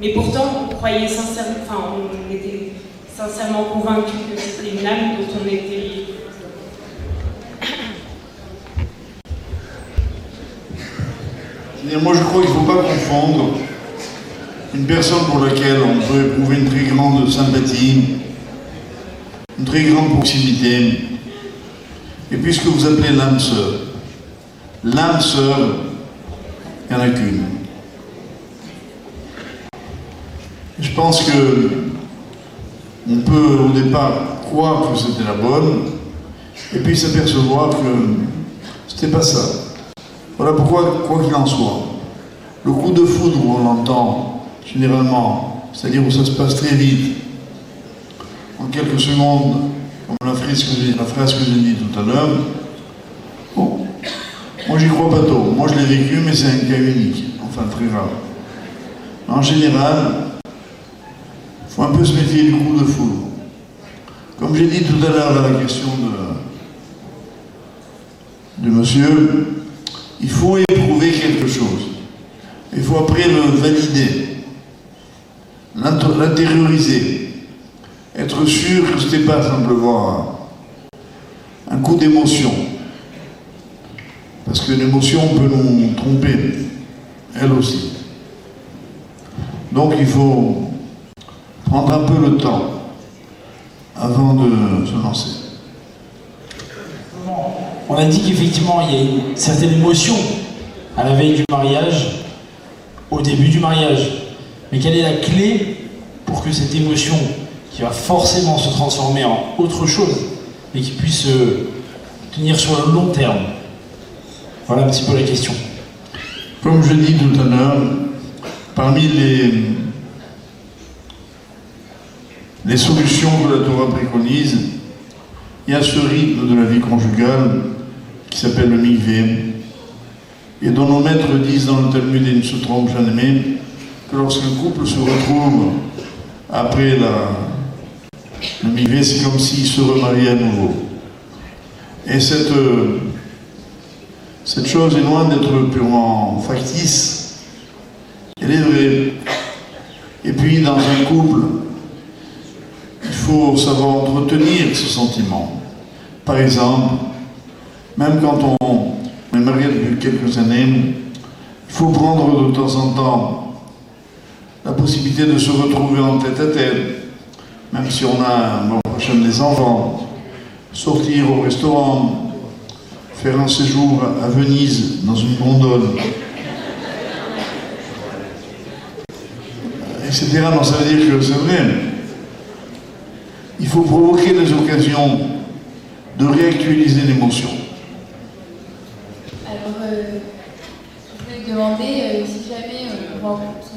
Mais pourtant, on croyait sincèrement, on était sincèrement convaincus que c'était une âme dont on était lié. Moi, je crois qu'il ne faut pas confondre une personne pour laquelle on peut éprouver une très grande sympathie, une très grande proximité, et puis ce que vous appelez l'âme sœur. L'âme sœur, il n'y en a qu'une. Je pense que on peut au départ croire que c'était la bonne, et puis s'apercevoir que c'était pas ça. Voilà pourquoi, quoi qu'il en soit, le coup de foudre où on l'entend généralement, c'est-à-dire où ça se passe très vite, en quelques secondes, comme la phrase que j'ai dit tout à l'heure, bon, moi j'y crois pas trop. Moi je l'ai vécu, mais c'est un cas unique, enfin très rare. En général, il faut un peu se méfier du coup de foudre. Comme j'ai dit tout à l'heure à la question de monsieur, il faut éprouver quelque chose. Il faut après le valider, l'intérioriser, être sûr que ce n'était pas simplement un coup d'émotion. Parce que l'émotion peut nous tromper, elle aussi. Donc il faut prendre un peu le temps avant de se lancer. On a dit qu'effectivement, il y a une certaine émotion à la veille du mariage, au début du mariage. Mais quelle est la clé pour que cette émotion, qui va forcément se transformer en autre chose, mais qui puisse tenir sur le long terme? Voilà un petit peu la question. Comme je dis tout à l'heure, parmi les solutions que la Torah préconise, il y a ce rythme de la vie conjugale qui s'appelle le mikvé, et dont nos maîtres disent dans le Talmud, et ne se trompent jamais, que lorsqu'un couple se retrouve après le mikvé, c'est comme s'il se remariait à nouveau. Et cette chose est loin d'être purement factice, elle est vraie. Et puis dans un couple, il faut savoir entretenir ce sentiment. Par exemple, même quand on est marié depuis quelques années, il faut prendre de temps en temps la possibilité de se retrouver en tête-à-tête, même si on a un prochain des enfants, sortir au restaurant, faire un séjour à Venise dans une gondole, etc. Non, ça veut dire que c'est vrai. Il faut provoquer des occasions de réactualiser l'émotion. Alors, je voulais demander si jamais on rencontre...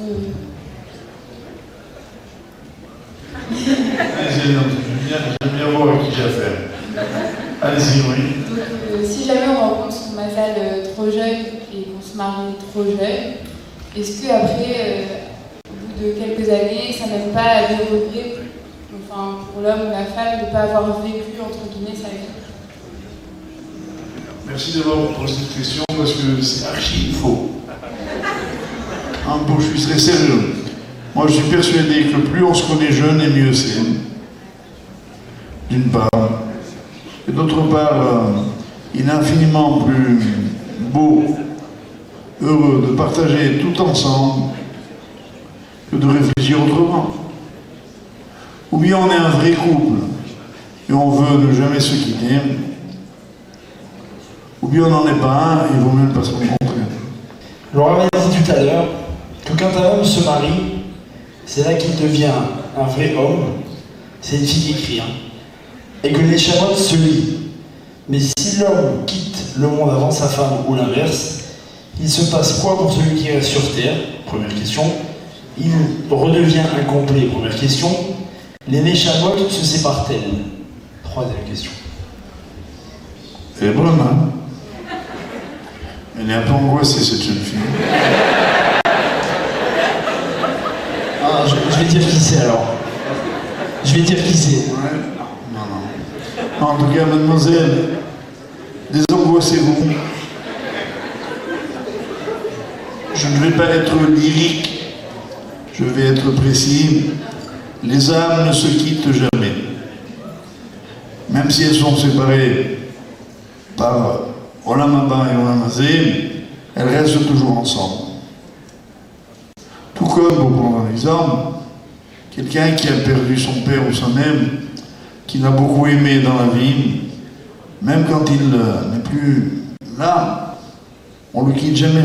spécialisé dans ce sujet, j'aime bien voir avec qui j'ai affaire. Allez-y, oui. Donc, si jamais on rencontre son mazal trop jeune et qu'on se marie trop jeune, est-ce qu'après, au bout de quelques années, ça n'aime pas à des regrets, enfin, pour l'homme ou la femme, de ne pas avoir vécu, entre guillemets, sa vie? Merci d'avoir posé cette question parce que c'est archi faux. Bon, je suis très sérieux. Moi, je suis persuadé que plus on se connaît jeune et mieux c'est. D'une part. Et d'autre part, il est infiniment plus beau, heureux de partager tout ensemble que de réfléchir autrement. Ou bien on est un vrai couple et on veut ne jamais se quitter, ou bien on n'en est pas un et il vaut mieux ne pas se rencontrer. Laura m'a dit tout à l'heure que quand un homme se marie, c'est là qu'il devient un vrai homme. C'est une fille qui écrit, hein. Et que les chamottes se lient. Mais si l'homme quitte le monde avant sa femme ou l'inverse, il se passe quoi pour celui qui reste sur Terre? Première question. Il redevient incomplet. Première question. Les Neshamot se séparent-elles? Troisième question. Elle est bonne, hein? Elle est un peu angoissée, cette jeune fille. Ah, je vais dire qui c'est alors. Je vais dire qui c'est. Ouais. Non. En tout cas, mademoiselle, désangoissez-vous. Je ne vais pas être lyrique, je vais être précis. Les âmes ne se quittent jamais. Même si elles sont séparées par Olam Haba et Olam Hazé, elles restent toujours ensemble. Tout comme, pour prendre un exemple, quelqu'un qui a perdu son père ou sa mère, qui l'a beaucoup aimé dans la vie, même quand il n'est plus là, on ne le quitte jamais.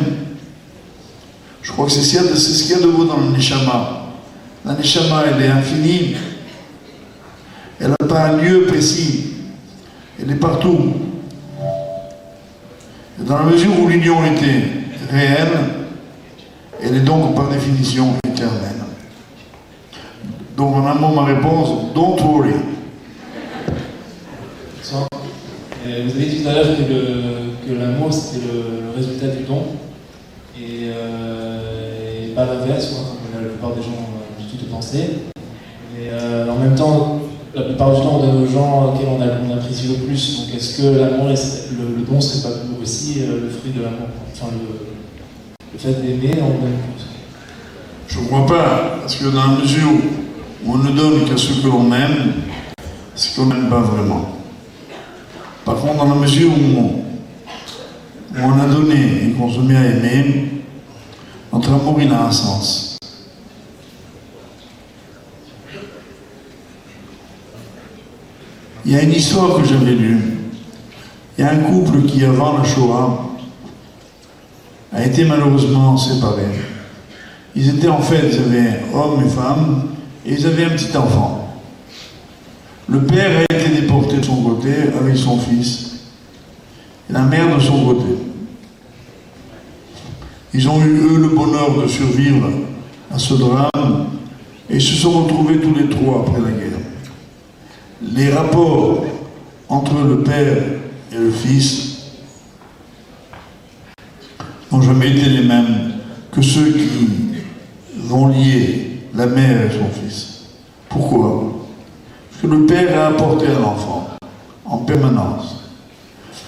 Je crois que c'est ce qu'il y a de beau dans le Neshama. La Neshama, elle est infinie. Elle n'a pas un lieu précis. Elle est partout. Et dans la mesure où l'union était réelle, elle est donc par définition éternelle. Donc en un mot, ma réponse, don't worry. Vous avez dit tout à l'heure que l'amour c'était le résultat du don et pas l'inverse, comme la plupart des gens ont l'habitude de penser. Et en même temps, la plupart du temps on donne aux gens auxquels on apprécie le plus. Donc est-ce que l'amour, le don serait pas aussi le fruit de l'amour? Enfin le fait d'aimer, on donne plus. Je ne crois pas, parce que dans la mesure où on ne donne qu'à ceux que l'on aime, c'est qu'on n'aime pas vraiment. Par contre, dans la mesure où on a donné et qu'on se met à aimer, notre amour, il a un sens. Il y a une histoire que j'avais lue. Il y a un couple qui, avant la Shoah, a été malheureusement séparé. Ils étaient en fait, ils avaient homme et femme, et ils avaient un petit enfant. Le père a été déporté de son côté avec son fils, et la mère de son côté. Ils ont eu, eux, le bonheur de survivre à ce drame, et ils se sont retrouvés tous les trois après la guerre. Les rapports entre le père et le fils n'ont jamais été les mêmes que ceux qui vont lier la mère et son fils. Pourquoi? Parce que le père a apporté à l'enfant en permanence.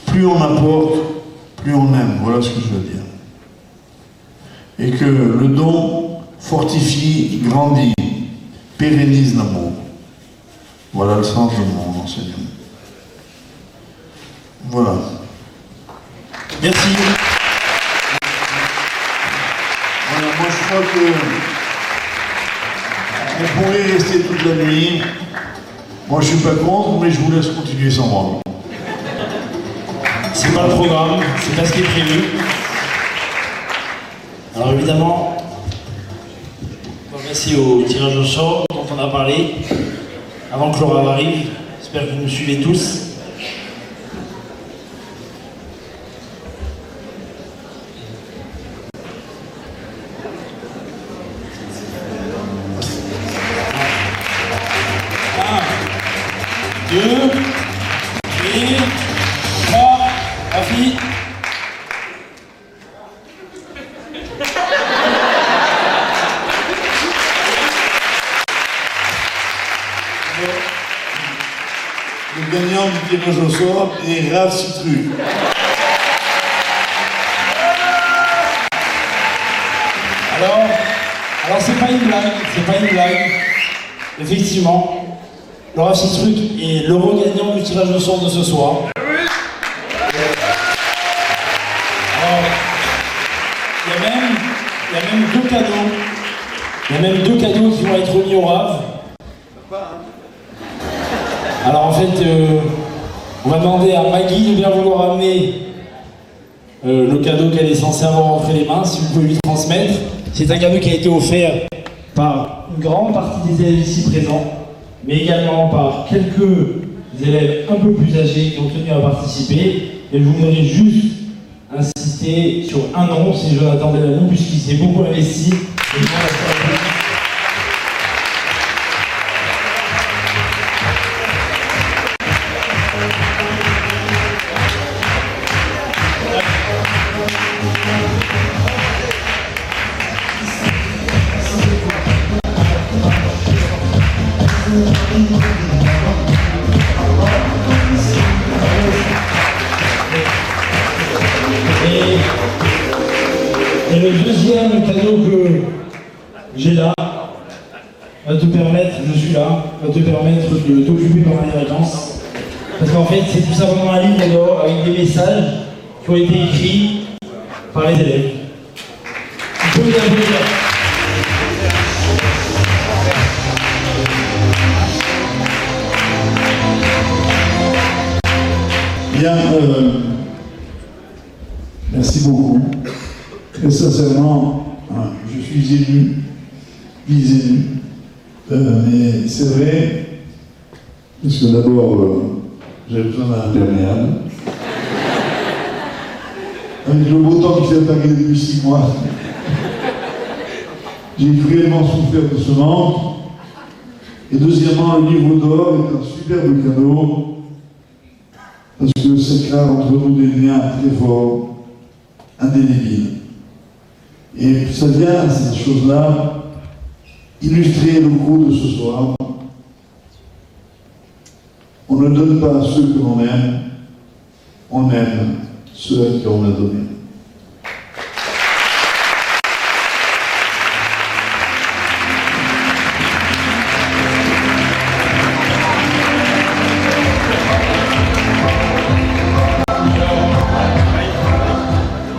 Plus on apporte, plus on aime. Voilà ce que je veux dire. Et que le don fortifie, grandit, pérennise l'amour. Voilà le sens de mon enseignement. Voilà. Merci. Voilà, moi je crois que on pourrait rester toute la nuit. Moi je suis pas contre, mais je vous laisse continuer sans moi. C'est pas le programme, c'est pas ce qui est prévu. Alors évidemment, on va passer au tirage au sort dont on a parlé avant que Laura arrive. J'espère que vous nous suivez tous. 2, et 3, Rafi. Le gagnant du tirage au sort est Raph Citru. Alors c'est pas une blague, effectivement, le Raph Citruc est l'euro gagnant du tirage au sort de ce soir. Alors, il y a même deux cadeaux. Il y a même deux cadeaux qui vont être remis au Rav. Alors en fait, on va demander à Maggie de bien vouloir amener le cadeau qu'elle est censée avoir entre les mains, si vous pouvez lui transmettre. C'est un cadeau qui a été offert par une grande partie des élèves ici présents, mais également par quelques élèves un peu plus âgés qui ont tenu à participer. Et je voudrais juste insister sur un nom, c'est Jonathan Delalou, puisqu'il s'est beaucoup investi. Et le deuxième cadeau que j'ai là va te permettre, je suis là, va te permettre de t'occuper pendant les vacances. Parce qu'en fait, c'est tout simplement un livre d'or avec des messages qui ont été écrits par les élèves. Tu peux les applaudir. Bien, merci beaucoup. Très sincèrement, je suis ému, mais c'est vrai, parce que d'abord, j'ai besoin d'un imperméable. Avec le beau temps qui s'est arrivé depuis 6 mois, j'ai cruellement souffert de ce manque. Et deuxièmement, le livre d'or est un superbe cadeau, parce que c'est là entre nous des liens très forts, indélébiles. Et ça vient, ces choses-là, illustrer le cours de ce soir. On ne donne pas à ceux que l'on aime, on aime ceux à qui on a donné.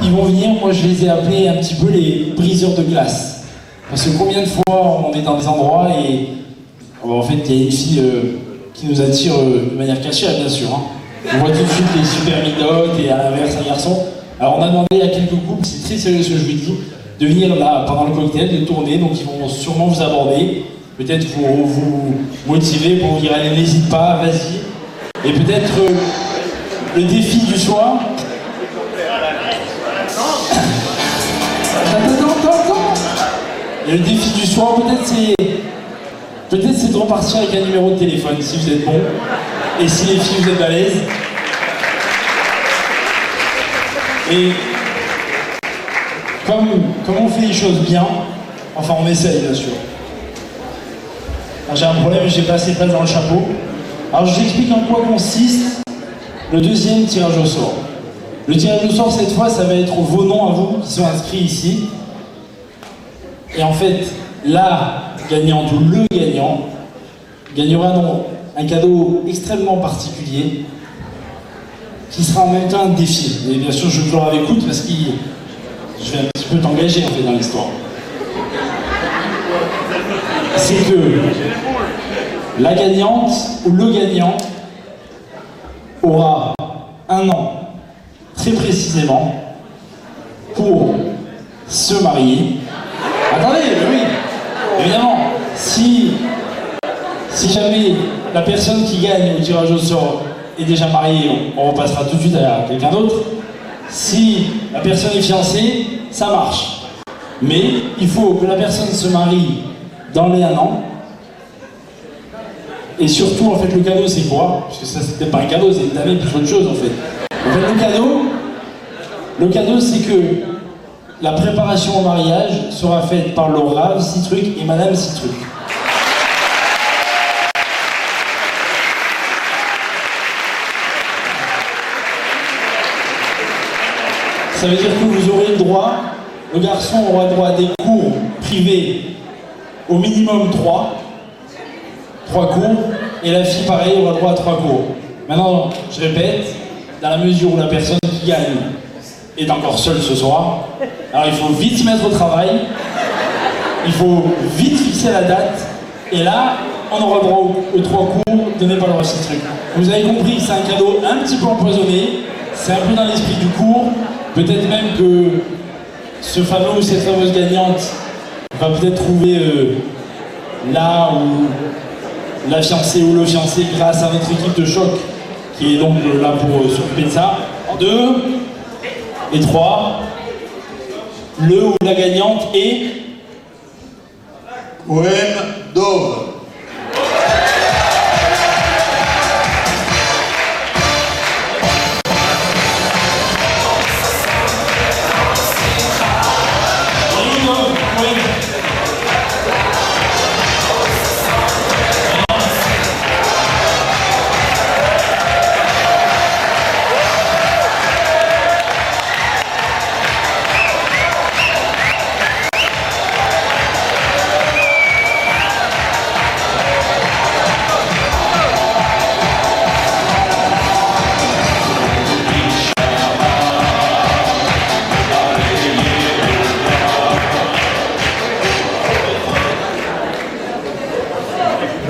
Ils vont venir, moi je les ai appelés un petit peu les briseurs de glace. Parce que combien de fois on est dans des endroits et en fait il y a une fille qui nous attire de manière cachée, bien sûr. Hein. On voit tout de suite les super midotes et à l'inverse un garçon. Alors on a demandé à quelques couples, c'est très sérieux ce que je vous dis, de venir là pendant le cocktail, de tourner, donc ils vont sûrement vous aborder, peut-être vous motiver pour vous dire allez n'hésite pas, vas-y. Et peut-être le défi du soir. Attends. Et le défi du soir, peut-être c'est de repartir avec un numéro de téléphone si vous êtes bon. Et si les filles vous êtes à l'aise. Et comme on fait les choses bien, enfin on essaye bien sûr. Alors, j'ai un problème, j'ai pas assez de place dans le chapeau. Alors je vous explique en quoi consiste le deuxième tirage au sort. Le tirage au sort cette fois ça va être vos noms à vous qui sont inscrits ici. Et en fait, la gagnante ou le gagnant gagnera un cadeau extrêmement particulier qui sera en même temps un défi. Et bien sûr, je vous le écoute parce que je vais un petit peu t'engager en fait dans l'histoire. C'est que la gagnante ou le gagnant aura un an très précisément pour se marier. Attendez, oui, évidemment, si jamais la personne qui gagne au tirage au sort est déjà mariée, on repassera tout de suite à quelqu'un d'autre. Si la personne est fiancée, ça marche. Mais il faut que la personne se marie dans les 1 an Et surtout, en fait, le cadeau, c'est quoi? Parce que ça, c'était pas un cadeau, c'est une année plus autre chose, en fait. En fait, le cadeau, c'est que la préparation au mariage sera faite par le Rav Citruc et Madame Citruc. Ça veut dire que vous aurez le droit, le garçon aura droit à des cours privés, au minimum 3 cours, et la fille, pareil, aura droit à 3 cours. Maintenant, je répète, dans la mesure où la personne qui gagne est encore seule ce soir, alors il faut vite se mettre au travail, il faut vite fixer la date, et là, on aura droit aux 3 cours donnés par le Rav Citruc. Vous avez compris, c'est un cadeau un petit peu empoisonné, c'est un peu dans l'esprit du cours. Peut-être même que ce fameux ou cette fameuse gagnante va peut-être trouver là où la fiancée ou le fiancé grâce à notre équipe de choc qui est donc là pour s'occuper de ça. 2 et 3, le ou la gagnante est Cohen Dov.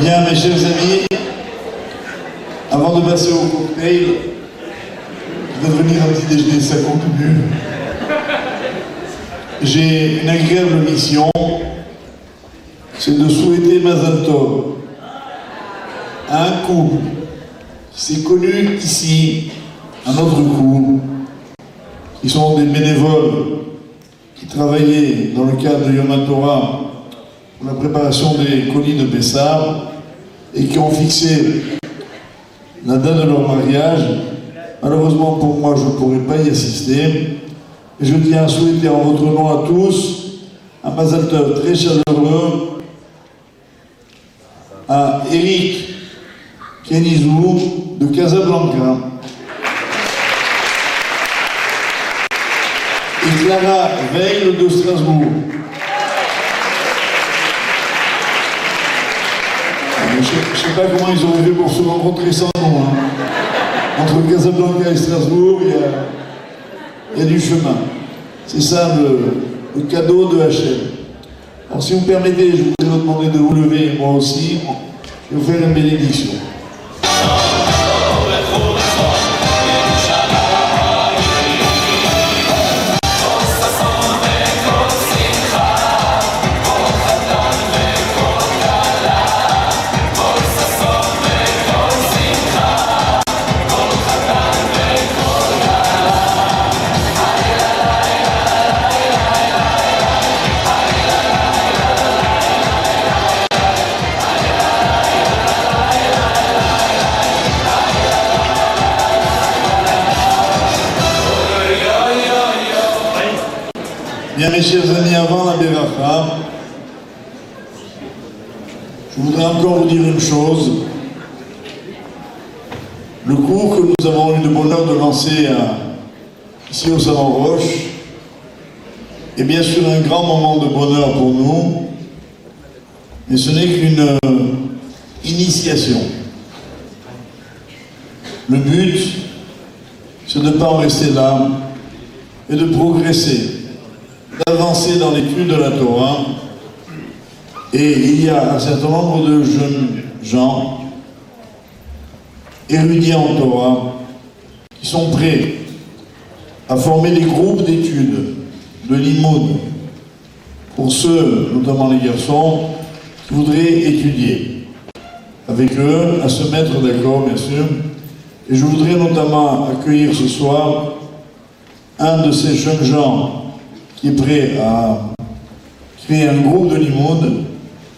Bien, mes chers amis, avant de passer au cocktail, je vais devenir un petit déjeuner, ça compte plus. J'ai une agréable mission, c'est de souhaiter Mazal Tov à un couple qui s'est connu ici, un autre couple, qui sont des bénévoles qui travaillaient dans le cadre de Yom HaTorah pour la préparation des colis de Pessah et qui ont fixé la date de leur mariage. Malheureusement pour moi, je ne pourrai pas y assister. Et je tiens à souhaiter en votre nom à tous un Mazal Tov très chaleureux à Eric Kenizou de Casablanca et Clara Veil de Strasbourg. Je ne sais pas comment ils ont fait pour se rencontrer sans nom. Hein. Entre Casablanca et Strasbourg, il y a du chemin. C'est ça le cadeau de Hachem. Alors si vous permettez, je voudrais vous demander de vous lever, moi aussi. Je vais vous faire une bénédiction. Bien, mes chers amis, avant la Beracha, je voudrais encore vous dire une chose. Le cours que nous avons eu le bonheur de lancer ici au Salon Roche est bien sûr un grand moment de bonheur pour nous, mais ce n'est qu'une initiation. Le but, c'est de ne pas en rester là et de progresser, d'avancer dans l'étude de la Torah. Et il y a un certain nombre de jeunes gens, érudits en Torah, qui sont prêts à former des groupes d'études, de limoud, pour ceux, notamment les garçons, qui voudraient étudier. Avec eux, à se mettre d'accord, bien sûr. Et je voudrais notamment accueillir ce soir un de ces jeunes gens qui est prêt à créer un groupe de limoud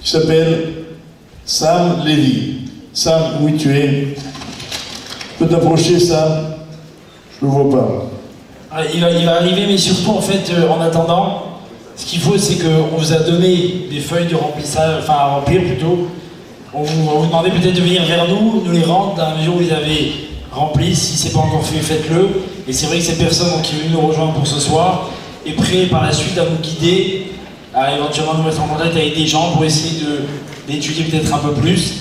qui s'appelle Sam Lévy. Sam, oui tu es. Tu peux t'approcher, Sam? Je le vois pas. Il va arriver, mais surtout en fait, en attendant, ce qu'il faut, c'est qu'on vous a donné des feuilles de remplissage, enfin à remplir plutôt. On va vous demander peut-être de venir vers nous les rendre dans la mesure où vous avez rempli. Si c'est pas encore fait, faites-le. Et c'est vrai que cette personne qui est venue nous rejoindre pour ce soir est prête par la suite à nous guider, à éventuellement nous mettre en contact avec des gens pour essayer d'étudier peut-être un peu plus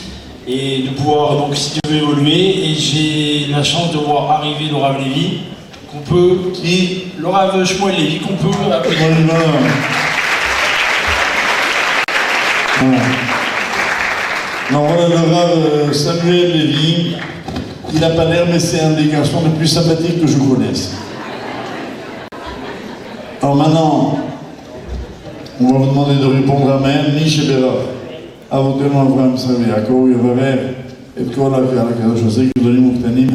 et de pouvoir donc si tu veux évoluer. Et j'ai la chance de voir arriver Laura Lévy, Laura Shmuel Lévy, qu'on peut appeler. Non, voilà le Rav Samuel Lévy. Il n'a pas l'air, mais c'est un des garçons les plus sympathiques que je connaisse. Alors maintenant, on va vous demander de répondre Amen, Nishebera. Avotenu Avraham Sarah Yaakov Yevarer et Kol HaKadosh Hashem Gdolim Uktanim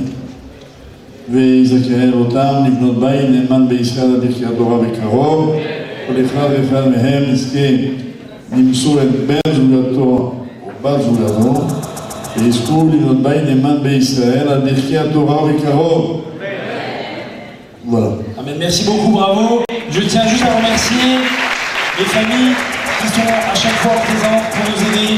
ויזכה אותם לבנות בית נאמן בישראל על ברכי התורה בקרוב ולאחד ואחד מהם נזכה למסור את בן זוגתו או בת זוגתו ויזכו לבנות בית נאמן בישראל על ברכי התורה בקרוב. Voilà. Amen. Merci beaucoup, bravo. Je tiens juste à remercier les familles qui sont à chaque fois présentes pour nous aider,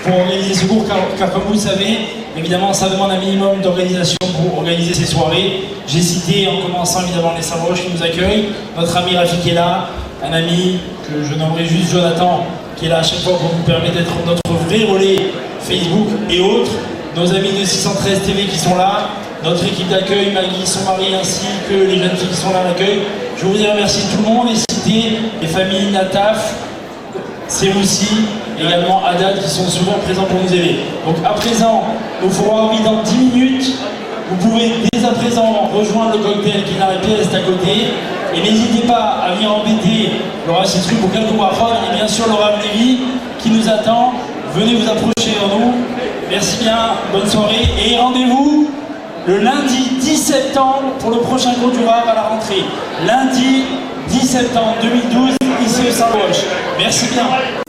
pour organiser ce cours, car comme vous le savez, évidemment, ça demande un minimum d'organisation pour organiser ces soirées. J'ai cité, en commençant évidemment les Savroches qui nous accueillent, notre ami Rafi qui est là, un ami que je nommerai juste Jonathan, qui est là à chaque fois pour nous permettre d'être notre vrai relais Facebook et autres, nos amis de 613 TV qui sont là, notre équipe d'accueil, Maggie, son mari, ainsi que les jeunes filles qui sont là à l'accueil. Je voudrais remercier tout le monde et citer les familles Nataf, Seroussi, également Haddad qui sont souvent présents pour nous aider. Donc à présent, nous ferons envie dans 10 minutes. Vous pouvez dès à présent rejoindre le cocktail qui est dans la pièce d'à côté. Et n'hésitez pas à venir embêter Laura Citru pour quelques wafons et bien sûr Laura Lévy qui nous attend. Venez vous approcher en nous. Merci bien, bonne soirée et rendez-vous le lundi 10 septembre pour le prochain cours du Rav à la rentrée. Lundi 10 septembre 2012, ici au Saint-Roch. Merci bien.